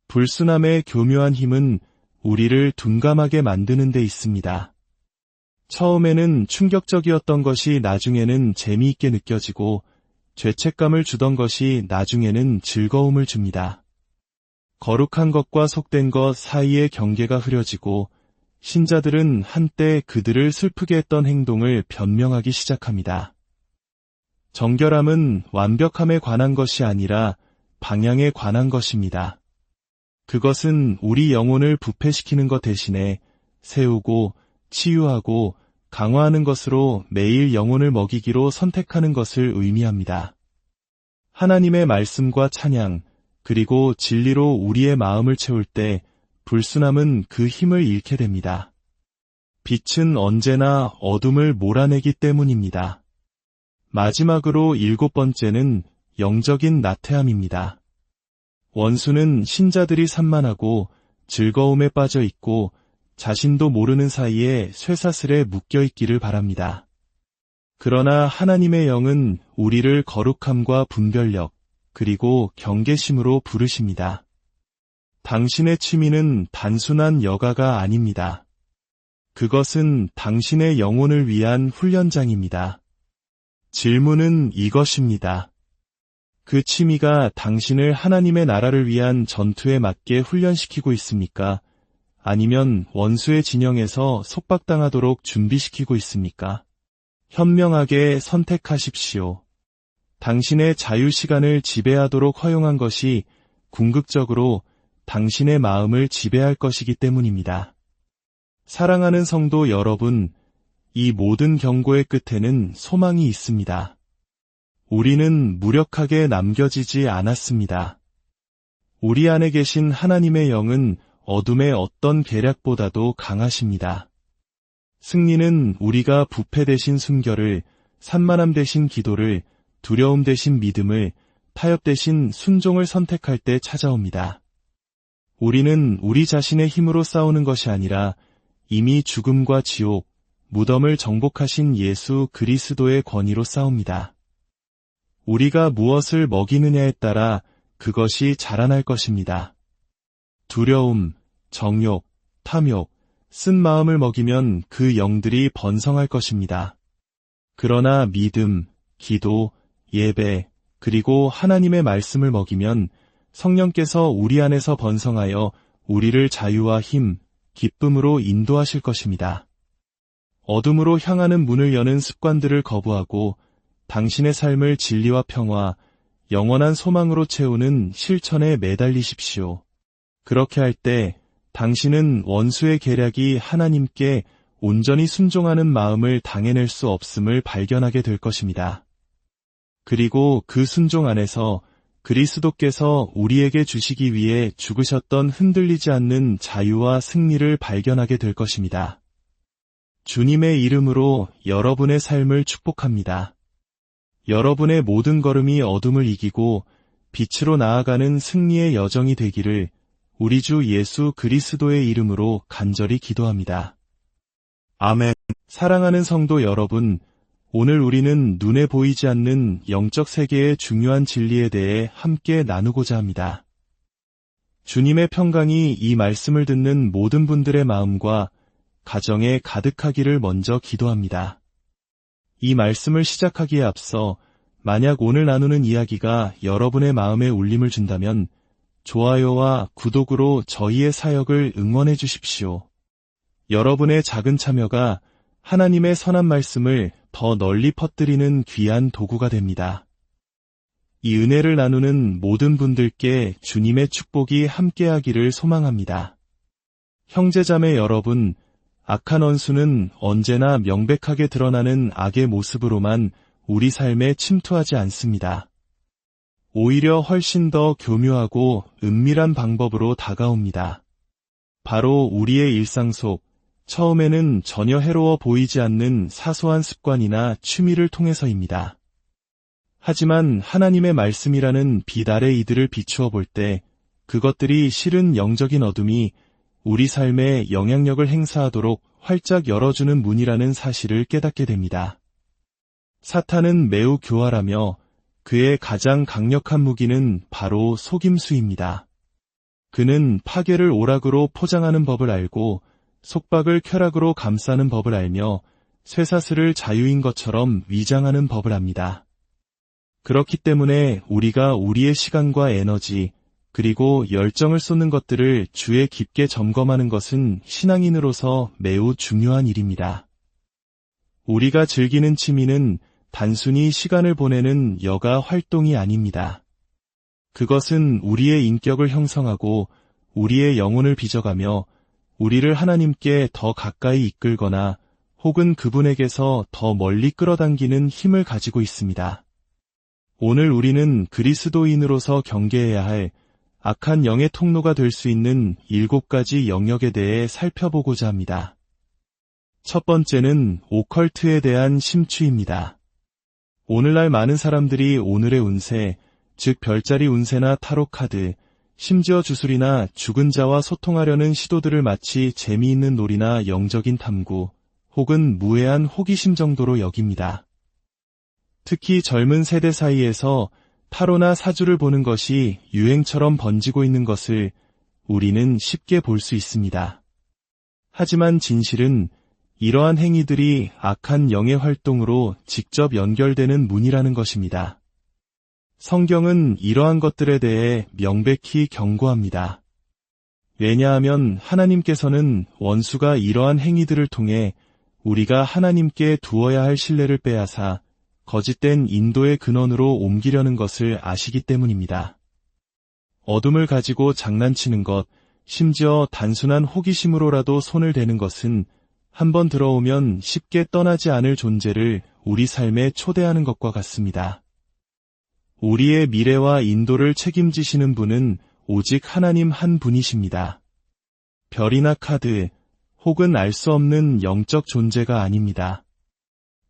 불순함의 교묘한 힘은 우리를 둔감하게 만드는 데 있습니다. 처음에는 충격적이었던 것이 나중에는 재미있게 느껴지고 죄책감을 주던 것이 나중에는 즐거움을 줍니다. 거룩한 것과 속된 것 사이의 경계가 흐려지고 신자들은 한때 그들을 슬프게 했던 행동을 변명하기 시작합니다. 정결함은 완벽함에 관한 것이 아니라 방향에 관한 것입니다. 그것은 우리 영혼을 부패시키는 것 대신에 세우고 치유하고 강화하는 것으로 매일 영혼을 먹이기로 선택하는 것을 의미합니다. 하나님의 말씀과 찬양, 그리고 진리로 우리의 마음을 채울 때 불순함은 그 힘을 잃게 됩니다. 빛은 언제나 어둠을 몰아내기 때문입니다. 마지막으로 7번째는 영적인 나태함입니다. 원수는 신자들이 산만하고 즐거움에 빠져 있고 자신도 모르는 사이에 쇠사슬에 묶여 있기를 바랍니다. 그러나 하나님의 영은 우리를 거룩함과 분별력, 그리고 경계심으로 부르십니다. 당신의 취미는 단순한 여가가 아닙니다. 그것은 당신의 영혼을 위한 훈련장입니다. 질문은 이것입니다. 그 취미가 당신을 하나님의 나라를 위한 전투에 맞게 훈련시키고 있습니까? 아니면 원수의 진영에서 속박당하도록 준비시키고 있습니까? 현명하게 선택하십시오. 당신의 자유시간을 지배하도록 허용한 것이 궁극적으로 당신의 마음을 지배할 것이기 때문입니다. 사랑하는 성도 여러분, 이 모든 경고의 끝에는 소망이 있습니다. 우리는 무력하게 남겨지지 않았습니다. 우리 안에 계신 하나님의 영은 어둠의 어떤 계략보다도 강하십니다. 승리는 우리가 부패 대신 순결을, 산만함 대신 기도를, 두려움 대신 믿음을, 타협 대신 순종을 선택할 때 찾아옵니다. 우리는 우리 자신의 힘으로 싸우는 것이 아니라 이미 죽음과 지옥, 무덤을 정복하신 예수 그리스도의 권위로 싸웁니다. 우리가 무엇을 먹이느냐에 따라 그것이 자라날 것입니다. 두려움, 정욕, 탐욕, 쓴 마음을 먹이면 그 영들이 번성할 것입니다. 그러나 믿음, 기도, 예배, 그리고 하나님의 말씀을 먹이면 성령께서 우리 안에서 번성하여 우리를 자유와 힘, 기쁨으로 인도하실 것입니다. 어둠으로 향하는 문을 여는 습관들을 거부하고 당신의 삶을 진리와 평화, 영원한 소망으로 채우는 실천에 매달리십시오. 그렇게 할 때 당신은 원수의 계략이 하나님께 온전히 순종하는 마음을 당해낼 수 없음을 발견하게 될 것입니다. 그리고 그 순종 안에서 그리스도께서 우리에게 주시기 위해 죽으셨던 흔들리지 않는 자유와 승리를 발견하게 될 것입니다. 주님의 이름으로 여러분의 삶을 축복합니다. 여러분의 모든 걸음이 어둠을 이기고 빛으로 나아가는 승리의 여정이 되기를 우리 주 예수 그리스도의 이름으로 간절히 기도합니다. 아멘. 사랑하는 성도 여러분, 오늘 우리는 눈에 보이지 않는 영적 세계의 중요한 진리에 대해 함께 나누고자 합니다. 주님의 평강이 이 말씀을 듣는 모든 분들의 마음과 가정에 가득하기를 먼저 기도합니다. 이 말씀을 시작하기에 앞서 만약 오늘 나누는 이야기가 여러분의 마음에 울림을 준다면 좋아요와 구독으로 저희의 사역을 응원해 주십시오. 여러분의 작은 참여가 하나님의 선한 말씀을 더 널리 퍼뜨리는 귀한 도구가 됩니다. 이 은혜를 나누는 모든 분들께 주님의 축복이 함께하기를 소망합니다. 형제자매 여러분, 악한 원수는 언제나 명백하게 드러나는 악의 모습으로만 우리 삶에 침투하지 않습니다. 오히려 훨씬 더 교묘하고 은밀한 방법으로 다가옵니다. 바로 우리의 일상 속, 처음에는 전혀 해로워 보이지 않는 사소한 습관이나 취미를 통해서입니다. 하지만 하나님의 말씀이라는 빛 아래 이들을 비추어 볼 때 그것들이 실은 영적인 어둠이 우리 삶에 영향력을 행사하도록 활짝 열어주는 문이라는 사실을 깨닫게 됩니다. 사탄은 매우 교활하며 그의 가장 강력한 무기는 바로 속임수입니다. 그는 파괴를 오락으로 포장하는 법을 알고 속박을 쾌락으로 감싸는 법을 알며 쇠사슬을 자유인 것처럼 위장하는 법을 압니다. 그렇기 때문에 우리가 우리의 시간과 에너지, 그리고 열정을 쏟는 것들을 주에 깊게 점검하는 것은 신앙인으로서 매우 중요한 일입니다. 우리가 즐기는 취미는 단순히 시간을 보내는 여가 활동이 아닙니다. 그것은 우리의 인격을 형성하고 우리의 영혼을 빚어가며 우리를 하나님께 더 가까이 이끌거나 혹은 그분에게서 더 멀리 끌어당기는 힘을 가지고 있습니다. 오늘 우리는 그리스도인으로서 경계해야 할 악한 영의 통로가 될 수 있는 7가지 영역에 대해 살펴보고자 합니다. 첫 번째는 오컬트에 대한 심취입니다. 오늘날 많은 사람들이 오늘의 운세, 즉 별자리 운세나 타로 카드, 심지어 주술이나 죽은 자와 소통하려는 시도들을 마치 재미있는 놀이나 영적인 탐구, 혹은 무해한 호기심 정도로 여깁니다. 특히 젊은 세대 사이에서 타로나 사주를 보는 것이 유행처럼 번지고 있는 것을 우리는 쉽게 볼 수 있습니다. 하지만 진실은 이러한 행위들이 악한 영의 활동으로 직접 연결되는 문이라는 것입니다. 성경은 이러한 것들에 대해 명백히 경고합니다. 왜냐하면 하나님께서는 원수가 이러한 행위들을 통해 우리가 하나님께 두어야 할 신뢰를 빼앗아 거짓된 인도의 근원으로 옮기려는 것을 아시기 때문입니다. 어둠을 가지고 장난치는 것, 심지어 단순한 호기심으로라도 손을 대는 것은 한번 들어오면 쉽게 떠나지 않을 존재를 우리 삶에 초대하는 것과 같습니다. 우리의 미래와 인도를 책임지시는 분은 오직 하나님 한 분이십니다. 별이나 카드, 혹은 알 수 없는 영적 존재가 아닙니다.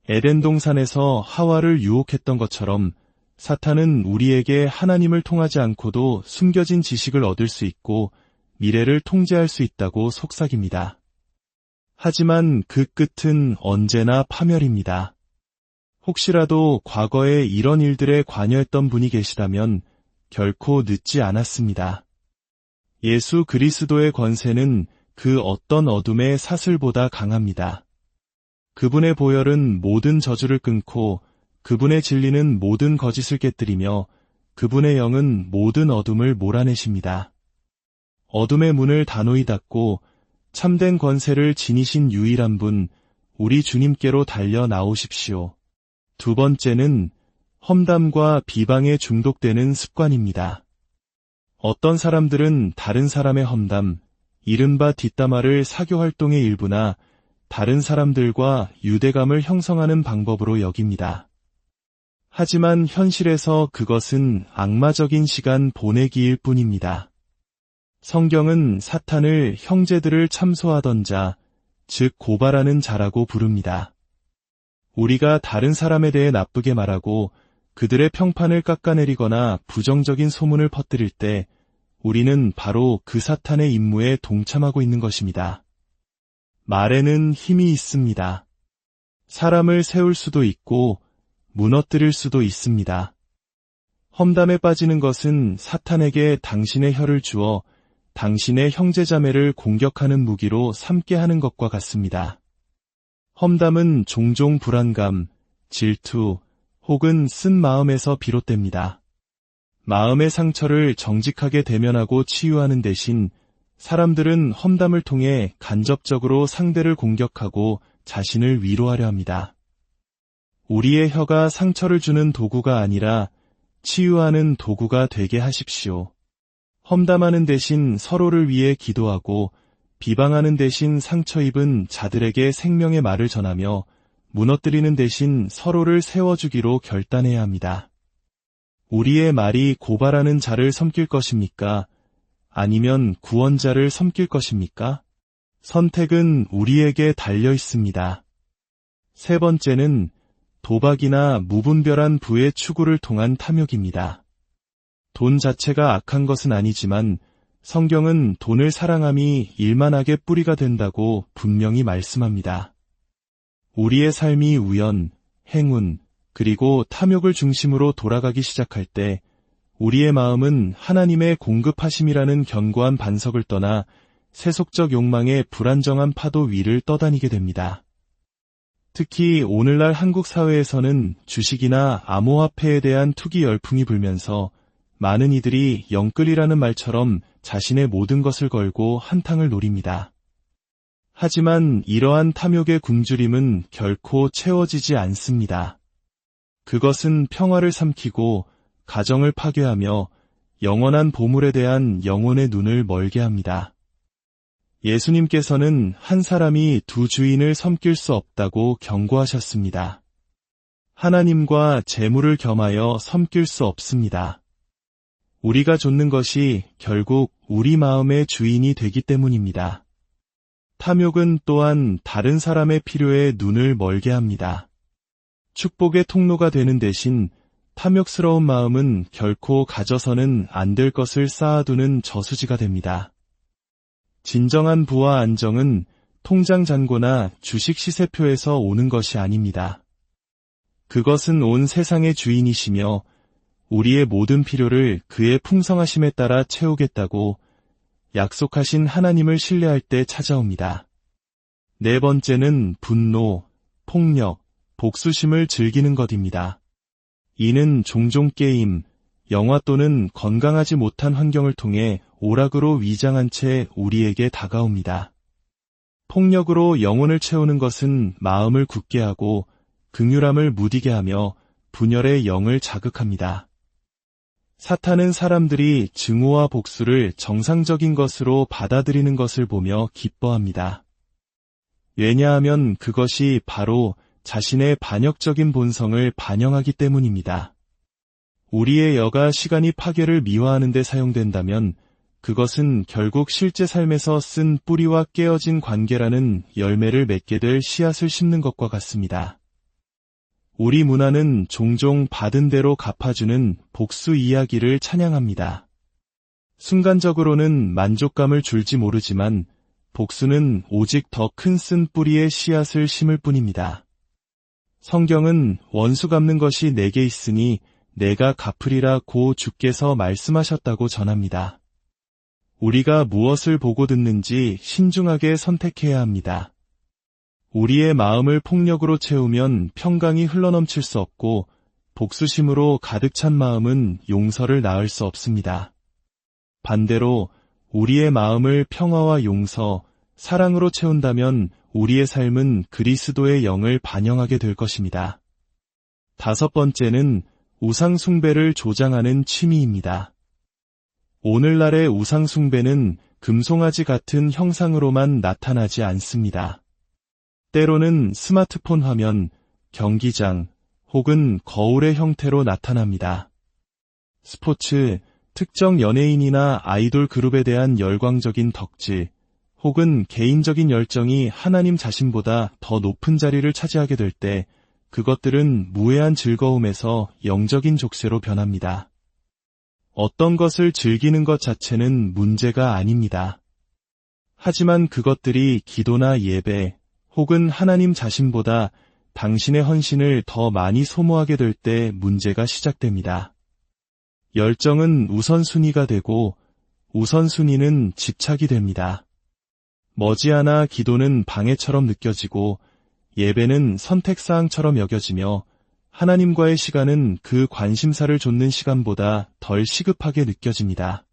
에덴 동산에서 하와를 유혹했던 것처럼 사탄은 우리에게 하나님을 통하지 않고도 숨겨진 지식을 얻을 수 있고 미래를 통제할 수 있다고 속삭입니다. 하지만 그 끝은 언제나 파멸입니다. 혹시라도 과거에 이런 일들에 관여했던 분이 계시다면 결코 늦지 않았습니다. 예수 그리스도의 권세는 그 어떤 어둠의 사슬보다 강합니다. 그분의 보혈은 모든 저주를 끊고 그분의 진리는 모든 거짓을 깨뜨리며 그분의 영은 모든 어둠을 몰아내십니다. 어둠의 문을 단호히 닫고 참된 권세를 지니신 유일한 분, 우리 주님께로 달려 나오십시오. 두 번째는 험담과 비방에 중독되는 습관입니다. 어떤 사람들은 다른 사람의 험담, 이른바 뒷담화를 사교활동의 일부나 다른 사람들과 유대감을 형성하는 방법으로 여깁니다. 하지만 현실에서 그것은 악마적인 시간 보내기일 뿐입니다. 성경은 사탄을 형제들을 참소하던 자, 즉 고발하는 자라고 부릅니다. 우리가 다른 사람에 대해 나쁘게 말하고 그들의 평판을 깎아내리거나 부정적인 소문을 퍼뜨릴 때 우리는 바로 그 사탄의 임무에 동참하고 있는 것입니다. 말에는 힘이 있습니다. 사람을 세울 수도 있고 무너뜨릴 수도 있습니다. 험담에 빠지는 것은 사탄에게 당신의 혀를 주어 당신의 형제자매를 공격하는 무기로 삼게 하는 것과 같습니다. 험담은 종종 불안감, 질투, 혹은 쓴 마음에서 비롯됩니다. 마음의 상처를 정직하게 대면하고 치유하는 대신 사람들은 험담을 통해 간접적으로 상대를 공격하고 자신을 위로하려 합니다. 우리의 혀가 상처를 주는 도구가 아니라 치유하는 도구가 되게 하십시오. 험담하는 대신 서로를 위해 기도하고 비방하는 대신 상처 입은 자들에게 생명의 말을 전하며 무너뜨리는 대신 서로를 세워주기로 결단해야 합니다. 우리의 말이 고발하는 자를 섬길 것입니까? 아니면 구원자를 섬길 것입니까? 선택은 우리에게 달려 있습니다. 세 번째는 도박이나 무분별한 부의 추구를 통한 탐욕입니다. 돈 자체가 악한 것은 아니지만 성경은 돈을 사랑함이 일만하게 뿌리가 된다고 분명히 말씀합니다. 우리의 삶이 우연, 행운, 그리고 탐욕을 중심으로 돌아가기 시작할 때 우리의 마음은 하나님의 공급하심이라는 견고한 반석을 떠나 세속적 욕망의 불안정한 파도 위를 떠다니게 됩니다. 특히 오늘날 한국 사회에서는 주식이나 암호화폐에 대한 투기 열풍이 불면서 많은 이들이 영끌이라는 말처럼 자신의 모든 것을 걸고 한탕을 노립니다. 하지만 이러한 탐욕의 굶주림은 결코 채워지지 않습니다. 그것은 평화를 삼키고 가정을 파괴하며 영원한 보물에 대한 영혼의 눈을 멀게 합니다. 예수님께서는 한 사람이 두 주인을 섬길 수 없다고 경고하셨습니다. 하나님과 재물을 겸하여 섬길 수 없습니다. 우리가 좇는 것이 결국 우리 마음의 주인이 되기 때문입니다. 탐욕은 또한 다른 사람의 필요에 눈을 멀게 합니다. 축복의 통로가 되는 대신 탐욕스러운 마음은 결코 가져서는 안 될 것을 쌓아두는 저수지가 됩니다. 진정한 부와 안정은 통장 잔고나 주식 시세표에서 오는 것이 아닙니다. 그것은 온 세상의 주인이시며 우리의 모든 필요를 그의 풍성하심에 따라 채우겠다고 약속하신 하나님을 신뢰할 때 찾아옵니다. 네 번째는 분노, 폭력, 복수심을 즐기는 것입니다. 이는 종종 게임, 영화 또는 건강하지 못한 환경을 통해 오락으로 위장한 채 우리에게 다가옵니다. 폭력으로 영혼을 채우는 것은 마음을 굳게 하고 긍휼함을 무디게 하며 분열의 영을 자극합니다. 사탄은 사람들이 증오와 복수를 정상적인 것으로 받아들이는 것을 보며 기뻐합니다. 왜냐하면 그것이 바로 자신의 반역적인 본성을 반영하기 때문입니다. 우리의 여가 시간이 파괴를 미화하는 데 사용된다면 그것은 결국 실제 삶에서 쓴 뿌리와 깨어진 관계라는 열매를 맺게 될 씨앗을 심는 것과 같습니다. 우리 문화는 종종 받은 대로 갚아주는 복수 이야기를 찬양합니다. 순간적으로는 만족감을 줄지 모르지만 복수는 오직 더 큰 쓴 뿌리의 씨앗을 심을 뿐입니다. 성경은 원수 갚는 것이 내게 있으니 내가 갚으리라 고 주께서 말씀하셨다고 전합니다. 우리가 무엇을 보고 듣는지 신중하게 선택해야 합니다. 우리의 마음을 폭력으로 채우면 평강이 흘러넘칠 수 없고 복수심으로 가득 찬 마음은 용서를 낳을 수 없습니다. 반대로 우리의 마음을 평화와 용서, 사랑으로 채운다면 우리의 삶은 그리스도의 영을 반영하게 될 것입니다. 다섯 번째는 우상 숭배를 조장하는 취미입니다. 오늘날의 우상 숭배는 금송아지 같은 형상으로만 나타나지 않습니다. 때로는 스마트폰 화면, 경기장, 혹은 거울의 형태로 나타납니다. 스포츠, 특정 연예인이나 아이돌 그룹에 대한 열광적인 덕질, 혹은 개인적인 열정이 하나님 자신보다 더 높은 자리를 차지하게 될 때 그것들은 무해한 즐거움에서 영적인 족쇄로 변합니다. 어떤 것을 즐기는 것 자체는 문제가 아닙니다. 하지만 그것들이 기도나 예배, 혹은 하나님 자신보다 당신의 헌신을 더 많이 소모하게 될 때 문제가 시작됩니다. 열정은 우선순위가 되고 우선순위는 집착이 됩니다. 머지않아 기도는 방해처럼 느껴지고 예배는 선택사항처럼 여겨지며 하나님과의 시간은 그 관심사를 좇는 시간보다 덜 시급하게 느껴집니다.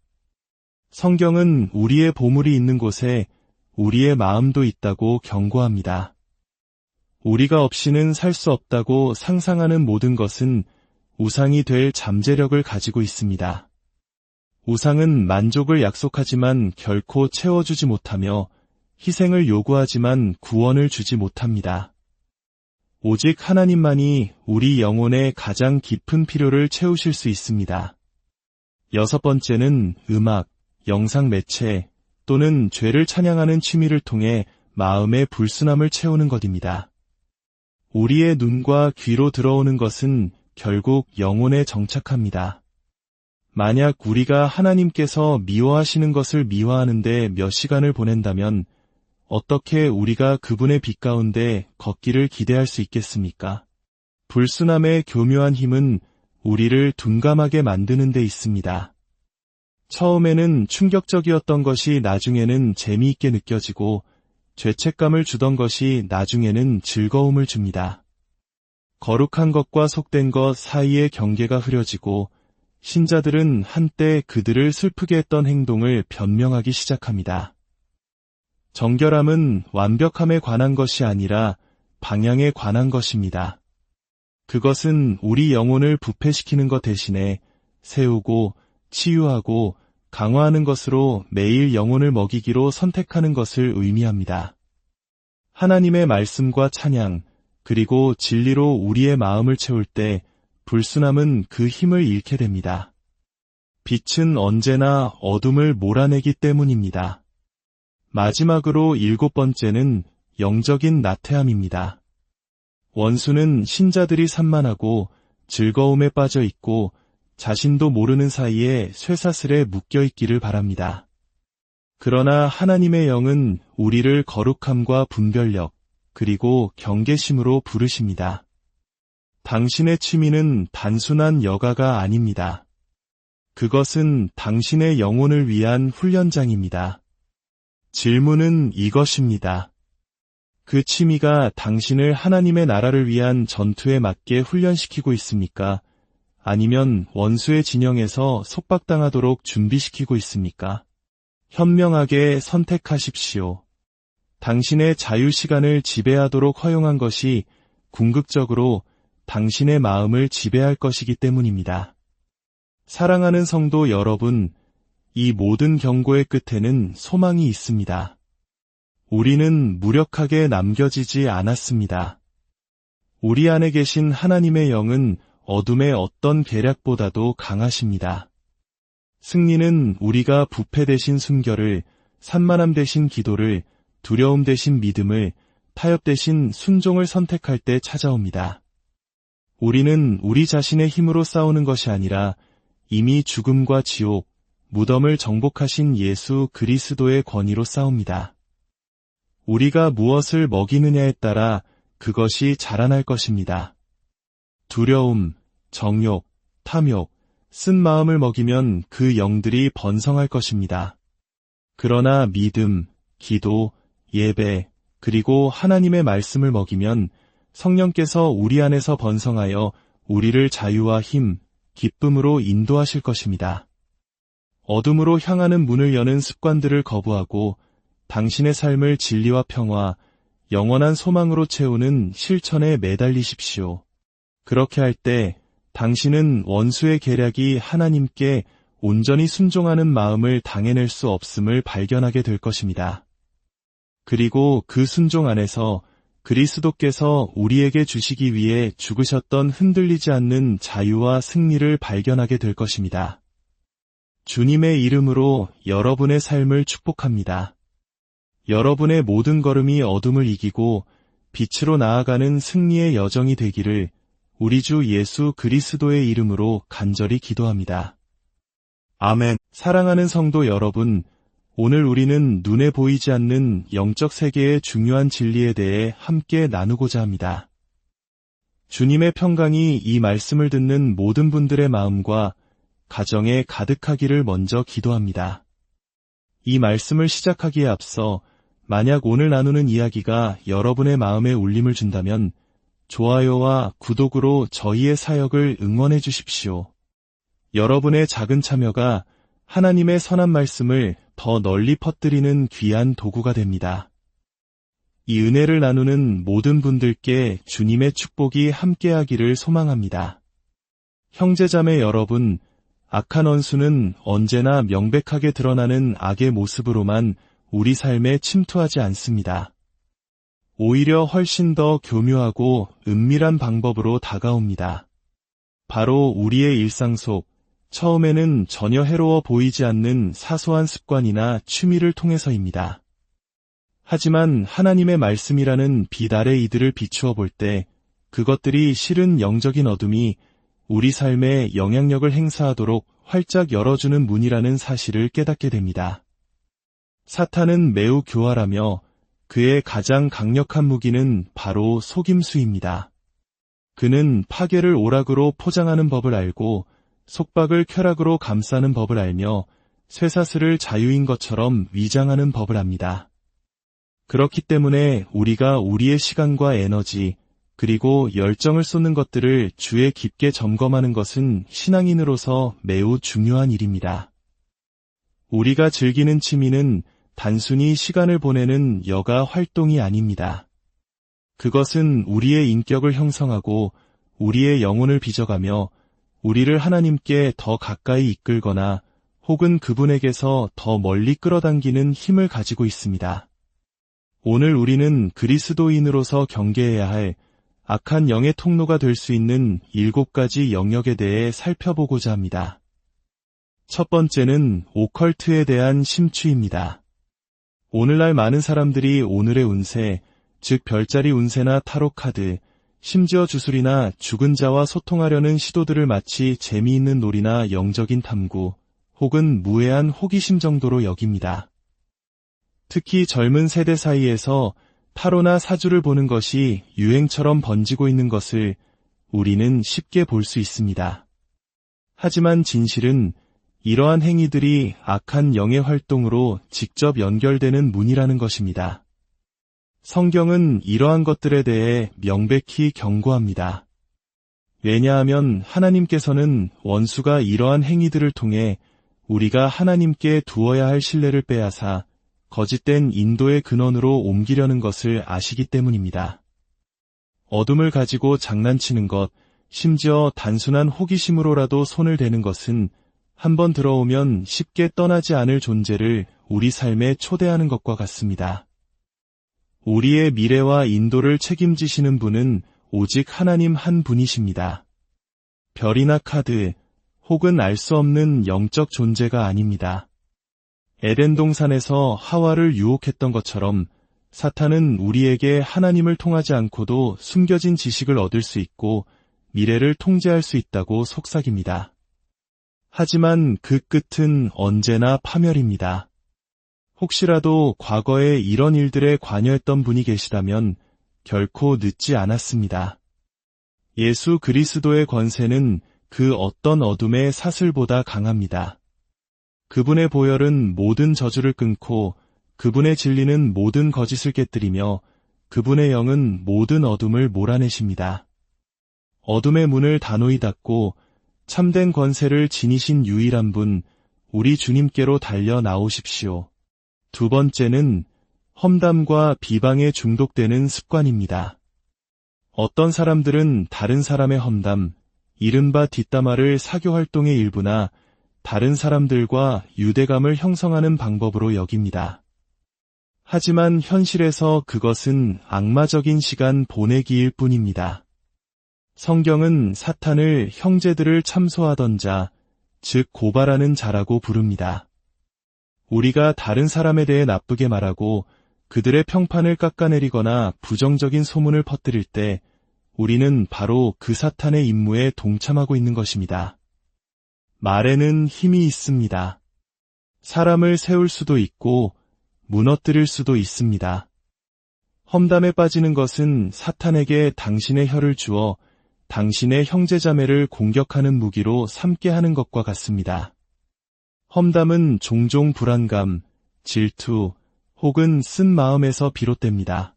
성경은 우리의 보물이 있는 곳에 우리의 마음도 있다고 경고합니다. 우리가 없이는 살 수 없다고 상상하는 모든 것은 우상이 될 잠재력을 가지고 있습니다. 우상은 만족을 약속하지만 결코 채워주지 못하며 희생을 요구하지만 구원을 주지 못합니다. 오직 하나님만이 우리 영혼의 가장 깊은 필요를 채우실 수 있습니다. 6번째는 음악, 영상 매체 또는 죄를 찬양하는 취미를 통해 마음의 불순함을 채우는 것입니다. 우리의 눈과 귀로 들어오는 것은 결국 영혼에 정착합니다. 만약 우리가 하나님께서 미워하시는 것을 미워하는데 몇 시간을 보낸다면 어떻게 우리가 그분의 빛 가운데 걷기를 기대할 수 있겠습니까? 불순함의 교묘한 힘은 우리를 둔감하게 만드는 데 있습니다. 처음에는 충격적이었던 것이 나중에는 재미있게 느껴지고 죄책감을 주던 것이 나중에는 즐거움을 줍니다. 거룩한 것과 속된 것 사이의 경계가 흐려지고 신자들은 한때 그들을 슬프게 했던 행동을 변명하기 시작합니다. 정결함은 완벽함에 관한 것이 아니라 방향에 관한 것입니다. 그것은 우리 영혼을 부패시키는 것 대신에 세우고 치유하고 강화하는 것으로 매일 영혼을 먹이기로 선택하는 것을 의미합니다. 하나님의 말씀과 찬양, 그리고 진리로 우리의 마음을 채울 때 불순함은 그 힘을 잃게 됩니다. 빛은 언제나 어둠을 몰아내기 때문입니다. 마지막으로 7번째는 영적인 나태함입니다. 원수는 신자들이 산만하고 즐거움에 빠져 있고 자신도 모르는 사이에 쇠사슬에 묶여 있기를 바랍니다. 그러나 하나님의 영은 우리를 거룩함과 분별력, 그리고 경계심으로 부르십니다. 당신의 취미는 단순한 여가가 아닙니다. 그것은 당신의 영혼을 위한 훈련장입니다. 질문은 이것입니다. 그 취미가 당신을 하나님의 나라를 위한 전투에 맞게 훈련시키고 있습니까? 아니면 원수의 진영에서 속박당하도록 준비시키고 있습니까? 현명하게 선택하십시오. 당신의 자유시간을 지배하도록 허용한 것이 궁극적으로 당신의 마음을 지배할 것이기 때문입니다. 사랑하는 성도 여러분, 이 모든 경고의 끝에는 소망이 있습니다. 우리는 무력하게 남겨지지 않았습니다. 우리 안에 계신 하나님의 영은 어둠의 어떤 계략보다도 강하십니다. 승리는 우리가 부패 대신 순결을, 산만함 대신 기도를, 두려움 대신 믿음을, 타협 대신 순종을 선택할 때 찾아옵니다. 우리는 우리 자신의 힘으로 싸우는 것이 아니라 이미 죽음과 지옥, 무덤을 정복하신 예수 그리스도의 권위로 싸웁니다. 우리가 무엇을 먹이느냐에 따라 그것이 자라날 것입니다. 두려움, 정욕, 탐욕, 쓴 마음을 먹이면 그 영들이 번성할 것입니다. 그러나 믿음, 기도, 예배, 그리고 하나님의 말씀을 먹이면 성령께서 우리 안에서 번성하여 우리를 자유와 힘, 기쁨으로 인도하실 것입니다. 어둠으로 향하는 문을 여는 습관들을 거부하고 당신의 삶을 진리와 평화, 영원한 소망으로 채우는 실천에 매달리십시오. 그렇게 할 때 당신은 원수의 계략이 하나님께 온전히 순종하는 마음을 당해낼 수 없음을 발견하게 될 것입니다. 그리고 그 순종 안에서 그리스도께서 우리에게 주시기 위해 죽으셨던 흔들리지 않는 자유와 승리를 발견하게 될 것입니다. 주님의 이름으로 여러분의 삶을 축복합니다. 여러분의 모든 걸음이 어둠을 이기고 빛으로 나아가는 승리의 여정이 되기를 우리 주 예수 그리스도의 이름으로 간절히 기도합니다. 아멘. 사랑하는 성도 여러분, 오늘 우리는 눈에 보이지 않는 영적 세계의 중요한 진리에 대해 함께 나누고자 합니다. 주님의 평강이 이 말씀을 듣는 모든 분들의 마음과 가정에 가득하기를 먼저 기도합니다. 이 말씀을 시작하기에 앞서 만약 오늘 나누는 이야기가 여러분의 마음에 울림을 준다면 좋아요와 구독으로 저희의 사역을 응원해 주십시오. 여러분의 작은 참여가 하나님의 선한 말씀을 더 널리 퍼뜨리는 귀한 도구가 됩니다. 이 은혜를 나누는 모든 분들께 주님의 축복이 함께하기를 소망합니다. 형제자매 여러분, 악한 원수는 언제나 명백하게 드러나는 악의 모습으로만 우리 삶에 침투하지 않습니다. 오히려 훨씬 더 교묘하고 은밀한 방법으로 다가옵니다. 바로 우리의 일상 속, 처음에는 전혀 해로워 보이지 않는 사소한 습관이나 취미를 통해서입니다. 하지만 하나님의 말씀이라는 빛 아래 이들을 비추어 볼 때 그것들이 실은 영적인 어둠이 우리 삶에 영향력을 행사하도록 활짝 열어주는 문이라는 사실을 깨닫게 됩니다. 사탄은 매우 교활하며 그의 가장 강력한 무기는 바로 속임수입니다. 그는 파괴를 오락으로 포장하는 법을 알고 속박을 쾌락으로 감싸는 법을 알며 쇠사슬을 자유인 것처럼 위장하는 법을 압니다. 그렇기 때문에 우리가 우리의 시간과 에너지 그리고 열정을 쏟는 것들을 주에 깊게 점검하는 것은 신앙인으로서 매우 중요한 일입니다. 우리가 즐기는 취미는 단순히 시간을 보내는 여가 활동이 아닙니다. 그것은 우리의 인격을 형성하고 우리의 영혼을 빚어가며 우리를 하나님께 더 가까이 이끌거나 혹은 그분에게서 더 멀리 끌어당기는 힘을 가지고 있습니다. 오늘 우리는 그리스도인으로서 경계해야 할 악한 영의 통로가 될 수 있는 7가지 영역에 대해 살펴보고자 합니다. 첫 번째는 오컬트에 대한 심취입니다. 오늘날 많은 사람들이 오늘의 운세, 즉 별자리 운세나 타로 카드, 심지어 주술이나 죽은 자와 소통하려는 시도들을 마치 재미있는 놀이나 영적인 탐구, 혹은 무해한 호기심 정도로 여깁니다. 특히 젊은 세대 사이에서 타로나 사주를 보는 것이 유행처럼 번지고 있는 것을 우리는 쉽게 볼 수 있습니다. 하지만 진실은 이러한 행위들이 악한 영의 활동으로 직접 연결되는 문이라는 것입니다. 성경은 이러한 것들에 대해 명백히 경고합니다. 왜냐하면 하나님께서는 원수가 이러한 행위들을 통해 우리가 하나님께 두어야 할 신뢰를 빼앗아 거짓된 인도의 근원으로 옮기려는 것을 아시기 때문입니다. 어둠을 가지고 장난치는 것, 심지어 단순한 호기심으로라도 손을 대는 것은 한번 들어오면 쉽게 떠나지 않을 존재를 우리 삶에 초대하는 것과 같습니다. 우리의 미래와 인도를 책임지시는 분은 오직 하나님 한 분이십니다. 별이나 카드, 혹은 알 수 없는 영적 존재가 아닙니다. 에덴 동산에서 하와를 유혹했던 것처럼 사탄은 우리에게 하나님을 통하지 않고도 숨겨진 지식을 얻을 수 있고 미래를 통제할 수 있다고 속삭입니다. 하지만 그 끝은 언제나 파멸입니다. 혹시라도 과거에 이런 일들에 관여했던 분이 계시다면 결코 늦지 않았습니다. 예수 그리스도의 권세는 그 어떤 어둠의 사슬보다 강합니다. 그분의 보혈은 모든 저주를 끊고 그분의 진리는 모든 거짓을 깨뜨리며 그분의 영은 모든 어둠을 몰아내십니다. 어둠의 문을 단호히 닫고 참된 권세를 지니신 유일한 분, 우리 주님께로 달려 나오십시오. 두 번째는 험담과 비방에 중독되는 습관입니다. 어떤 사람들은 다른 사람의 험담, 이른바 뒷담화를 사교활동의 일부나 다른 사람들과 유대감을 형성하는 방법으로 여깁니다. 하지만 현실에서 그것은 악마적인 시간 보내기일 뿐입니다. 성경은 사탄을 형제들을 참소하던 자, 즉 고발하는 자라고 부릅니다. 우리가 다른 사람에 대해 나쁘게 말하고 그들의 평판을 깎아내리거나 부정적인 소문을 퍼뜨릴 때 우리는 바로 그 사탄의 임무에 동참하고 있는 것입니다. 말에는 힘이 있습니다. 사람을 세울 수도 있고 무너뜨릴 수도 있습니다. 험담에 빠지는 것은 사탄에게 당신의 혀를 주어 당신의 형제자매를 공격하는 무기로 삼게 하는 것과 같습니다. 험담은 종종 불안감, 질투 혹은 쓴 마음에서 비롯됩니다.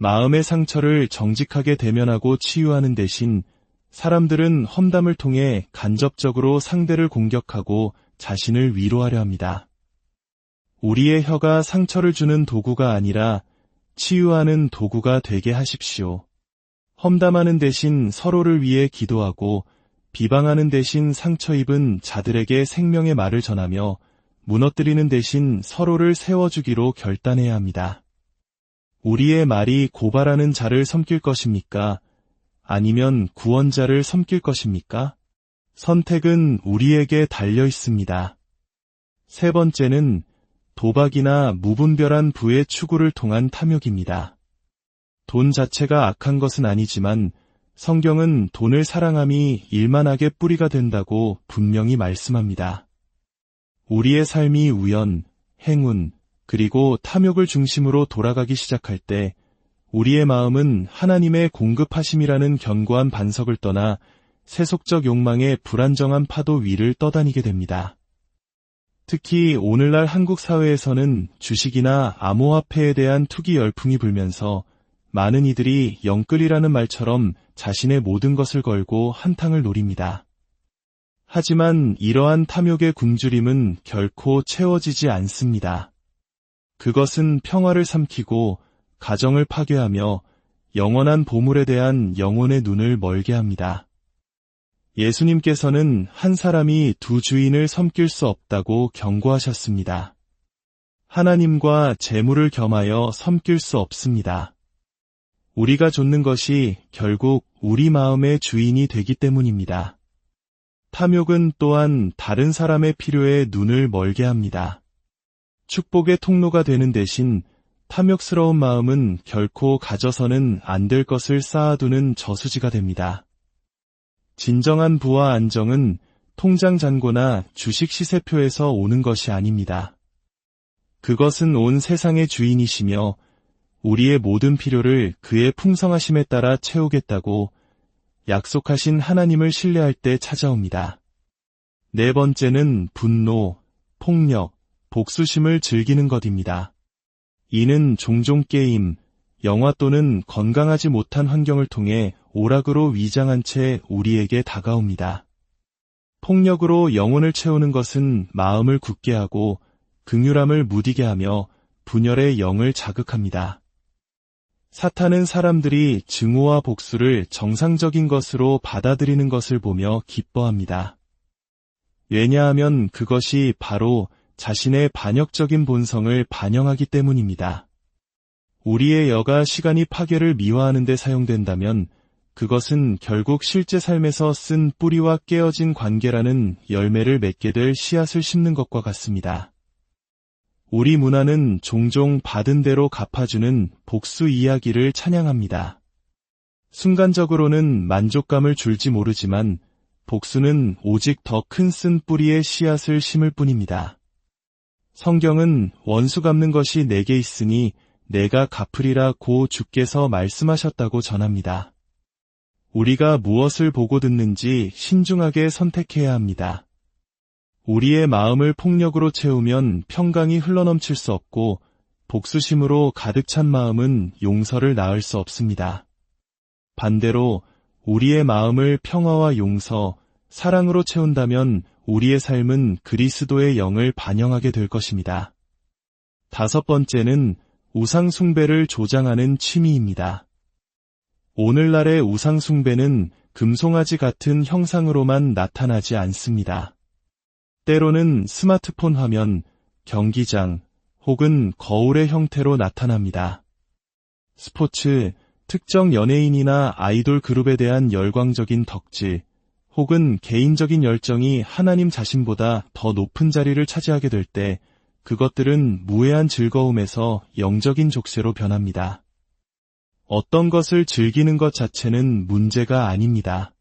마음의 상처를 정직하게 대면하고 치유하는 대신 사람들은 험담을 통해 간접적으로 상대를 공격하고 자신을 위로하려 합니다. 우리의 혀가 상처를 주는 도구가 아니라 치유하는 도구가 되게 하십시오. 험담하는 대신 서로를 위해 기도하고 비방하는 대신 상처 입은 자들에게 생명의 말을 전하며 무너뜨리는 대신 서로를 세워주기로 결단해야 합니다. 우리의 말이 고발하는 자를 섬길 것입니까? 아니면 구원자를 섬길 것입니까? 선택은 우리에게 달려 있습니다. 세 번째는 도박이나 무분별한 부의 추구를 통한 탐욕입니다. 돈 자체가 악한 것은 아니지만 성경은 돈을 사랑함이 일만하게 뿌리가 된다고 분명히 말씀합니다. 우리의 삶이 우연, 행운, 그리고 탐욕을 중심으로 돌아가기 시작할 때 우리의 마음은 하나님의 공급하심이라는 견고한 반석을 떠나 세속적 욕망의 불안정한 파도 위를 떠다니게 됩니다. 특히 오늘날 한국 사회에서는 주식이나 암호화폐에 대한 투기 열풍이 불면서 많은 이들이 영끌이라는 말처럼 자신의 모든 것을 걸고 한탕을 노립니다. 하지만 이러한 탐욕의 굶주림은 결코 채워지지 않습니다. 그것은 평화를 삼키고 가정을 파괴하며 영원한 보물에 대한 영혼의 눈을 멀게 합니다. 예수님께서는 한 사람이 두 주인을 섬길 수 없다고 경고하셨습니다. 하나님과 재물을 겸하여 섬길 수 없습니다. 우리가 좇는 것이 결국 우리 마음의 주인이 되기 때문입니다. 탐욕은 또한 다른 사람의 필요에 눈을 멀게 합니다. 축복의 통로가 되는 대신 탐욕스러운 마음은 결코 가져서는 안 될 것을 쌓아두는 저수지가 됩니다. 진정한 부와 안정은 통장 잔고나 주식 시세표에서 오는 것이 아닙니다. 그것은 온 세상의 주인이시며 우리의 모든 필요를 그의 풍성하심에 따라 채우겠다고 약속하신 하나님을 신뢰할 때 찾아옵니다. 네 번째는 분노, 폭력, 복수심을 즐기는 것입니다. 이는 종종 게임, 영화 또는 건강하지 못한 환경을 통해 오락으로 위장한 채 우리에게 다가옵니다. 폭력으로 영혼을 채우는 것은 마음을 굳게 하고 긍휼함을 무디게 하며 분열의 영을 자극합니다. 사탄은 사람들이 증오와 복수를 정상적인 것으로 받아들이는 것을 보며 기뻐합니다. 왜냐하면 그것이 바로 자신의 반역적인 본성을 반영하기 때문입니다. 우리의 여가 시간이 파괴를 미화하는 데 사용된다면 그것은 결국 실제 삶에서 쓴 뿌리와 깨어진 관계라는 열매를 맺게 될 씨앗을 심는 것과 같습니다. 우리 문화는 종종 받은 대로 갚아주는 복수 이야기를 찬양합니다. 순간적으로는 만족감을 줄지 모르지만 복수는 오직 더 큰 쓴 뿌리의 씨앗을 심을 뿐입니다. 성경은 원수 갚는 것이 내게 있으니 내가 갚으리라 고 주께서 말씀하셨다고 전합니다. 우리가 무엇을 보고 듣는지 신중하게 선택해야 합니다. 우리의 마음을 폭력으로 채우면 평강이 흘러넘칠 수 없고 복수심으로 가득 찬 마음은 용서를 낳을 수 없습니다. 반대로 우리의 마음을 평화와 용서, 사랑으로 채운다면 우리의 삶은 그리스도의 영을 반영하게 될 것입니다. 다섯 번째는 우상 숭배를 조장하는 취미입니다. 오늘날의 우상 숭배는 금송아지 같은 형상으로만 나타나지 않습니다. 때로는 스마트폰 화면, 경기장, 혹은 거울의 형태로 나타납니다. 스포츠, 특정 연예인이나 아이돌 그룹에 대한 열광적인 덕질, 혹은 개인적인 열정이 하나님 자신보다 더 높은 자리를 차지하게 될 때 그것들은 무해한 즐거움에서 영적인 족쇄로 변합니다. 어떤 것을 즐기는 것 자체는 문제가 아닙니다.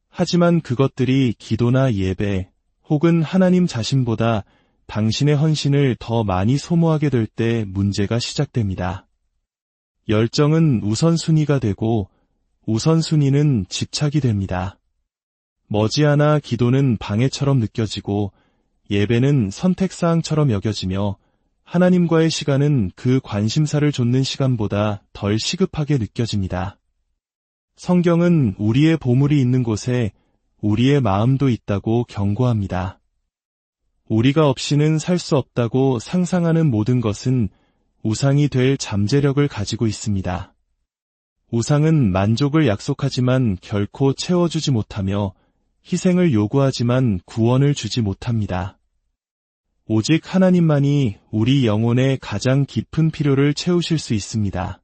하지만 그것들이 기도나 예배, 혹은 하나님 자신보다 당신의 헌신을 더 많이 소모하게 될 때 문제가 시작됩니다. 열정은 우선순위가 되고 우선순위는 집착이 됩니다. 머지않아 기도는 방해처럼 느껴지고 예배는 선택사항처럼 여겨지며 하나님과의 시간은 그 관심사를 좇는 시간보다 덜 시급하게 느껴집니다. 성경은 우리의 보물이 있는 곳에 우리의 마음도 있다고 경고합니다. 우리가 없이는 살 수 없다고 상상하는 모든 것은 우상이 될 잠재력을 가지고 있습니다. 우상은 만족을 약속하지만 결코 채워주지 못하며 희생을 요구하지만 구원을 주지 못합니다. 오직 하나님만이 우리 영혼의 가장 깊은 필요를 채우실 수 있습니다.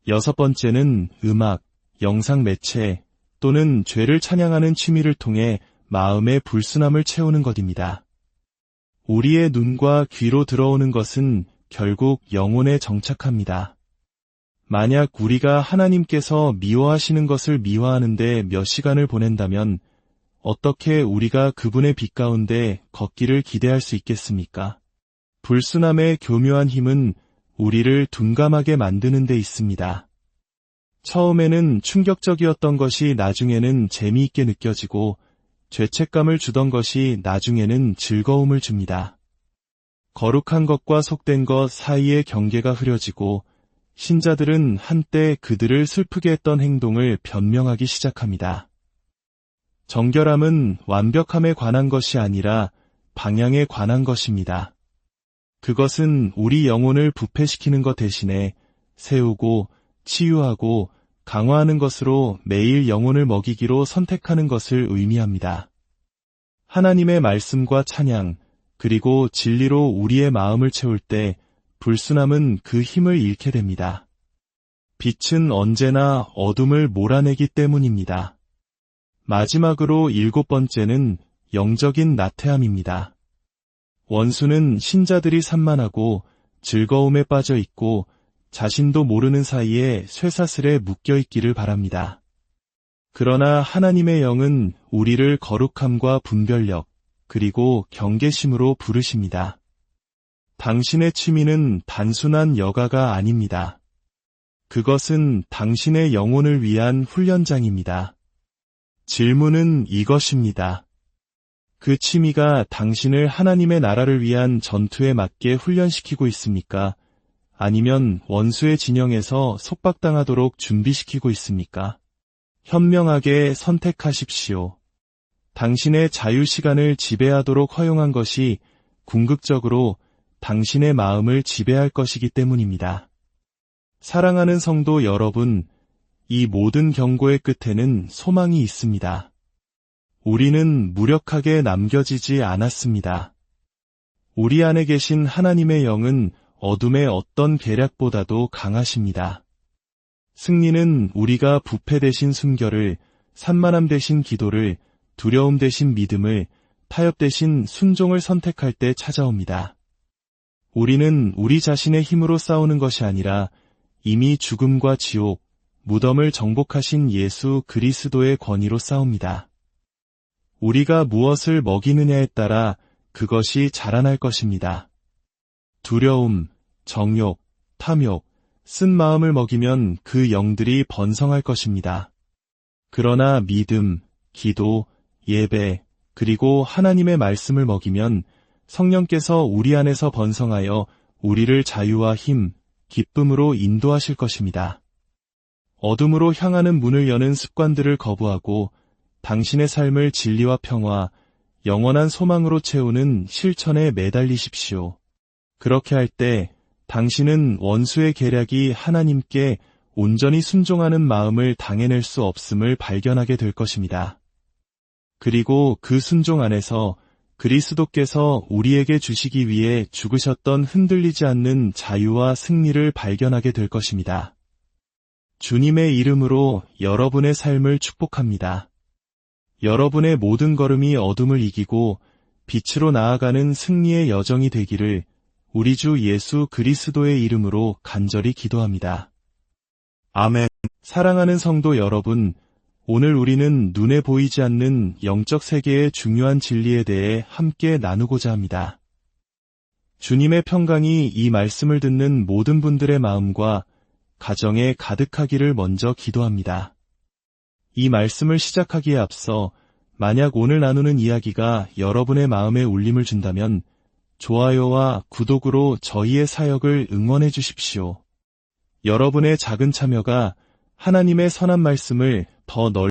6번째는 음악, 영상 매체 또는 죄를 찬양하는 취미를 통해 마음의 불순함을 채우는 것입니다. 우리의 눈과 귀로 들어오는 것은 결국 영혼에 정착합니다. 만약 우리가 하나님께서 미워하시는 것을 미화하는데 몇 시간을 보낸다면 어떻게 우리가 그분의 빛 가운데 걷기를 기대할 수 있겠습니까? 불순함의 교묘한 힘은 우리를 둔감하게 만드는 데 있습니다. 처음에는 충격적이었던 것이 나중에는 재미있게 느껴지고 죄책감을 주던 것이 나중에는 즐거움을 줍니다. 거룩한 것과 속된 것 사이의 경계가 흐려지고 신자들은 한때 그들을 슬프게 했던 행동을 변명하기 시작합니다. 정결함은 완벽함에 관한 것이 아니라 방향에 관한 것입니다. 그것은 우리 영혼을 부패시키는 것 대신에 세우고 치유하고 강화하는 것으로 매일 영혼을 먹이기로 선택하는 것을 의미합니다. 하나님의 말씀과 찬양, 그리고 진리로 우리의 마음을 채울 때 불순함은 그 힘을 잃게 됩니다. 빛은 언제나 어둠을 몰아내기 때문입니다. 마지막으로 7번째는 영적인 나태함입니다. 원수는 신자들이 산만하고 즐거움에 빠져 있고 자신도 모르는 사이에 쇠사슬에 묶여 있기를 바랍니다. 그러나 하나님의 영은 우리를 거룩함과 분별력, 그리고 경계심으로 부르십니다. 당신의 취미는 단순한 여가가 아닙니다. 그것은 당신의 영혼을 위한 훈련장입니다. 질문은 이것입니다. 그 취미가 당신을 하나님의 나라를 위한 전투에 맞게 훈련시키고 있습니까? 아니면 원수의 진영에서 속박당하도록 준비시키고 있습니까? 현명하게 선택하십시오. 당신의 자유시간을 지배하도록 허용한 것이 궁극적으로 당신의 마음을 지배할 것이기 때문입니다. 사랑하는 성도 여러분, 이 모든 경고의 끝에는 소망이 있습니다. 우리는 무력하게 남겨지지 않았습니다. 우리 안에 계신 하나님의 영은 어둠의 어떤 계략보다도 강하십니다. 승리는 우리가 부패 대신 순결을, 산만함 대신 기도를, 두려움 대신 믿음을, 타협 대신 순종을 선택할 때 찾아옵니다. 우리는 우리 자신의 힘으로 싸우는 것이 아니라 이미 죽음과 지옥, 무덤을 정복하신 예수 그리스도의 권위로 싸웁니다. 우리가 무엇을 먹이느냐에 따라 그것이 자라날 것입니다. 두려움, 정욕, 탐욕, 쓴 마음을 먹이면 그 영들이 번성할 것입니다. 그러나 믿음, 기도, 예배, 그리고 하나님의 말씀을 먹이면 성령께서 우리 안에서 번성하여 우리를 자유와 힘, 기쁨으로 인도하실 것입니다. 어둠으로 향하는 문을 여는 습관들을 거부하고 당신의 삶을 진리와 평화, 영원한 소망으로 채우는 실천에 매달리십시오. 그렇게 할 때 당신은 원수의 계략이 하나님께 온전히 순종하는 마음을 당해낼 수 없음을 발견하게 될 것입니다. 그리고 그 순종 안에서 그리스도께서 우리에게 주시기 위해 죽으셨던 흔들리지 않는 자유와 승리를 발견하게 될 것입니다. 주님의 이름으로 여러분의 삶을 축복합니다. 여러분의 모든 걸음이 어둠을 이기고 빛으로 나아가는 승리의 여정이 되기를 우리 주 예수 그리스도의 이름으로 간절히 기도합니다. 아멘. 사랑하는 성도 여러분, 오늘 우리는 눈에 보이지 않는 영적 세계의 중요한 진리에 대해 함께 나누고자 합니다. 주님의 평강이 이 말씀을 듣는 모든 분들의 마음과 가정에 가득하기를 먼저 기도합니다. 이 말씀을 시작하기에 앞서 만약 오늘 나누는 이야기가 여러분의 마음에 울림을 준다면 좋아요와 구독으로 저희의 사역을 응원해 주십시오. 여러분의 작은 참여가 하나님의 선한 말씀을 더 널리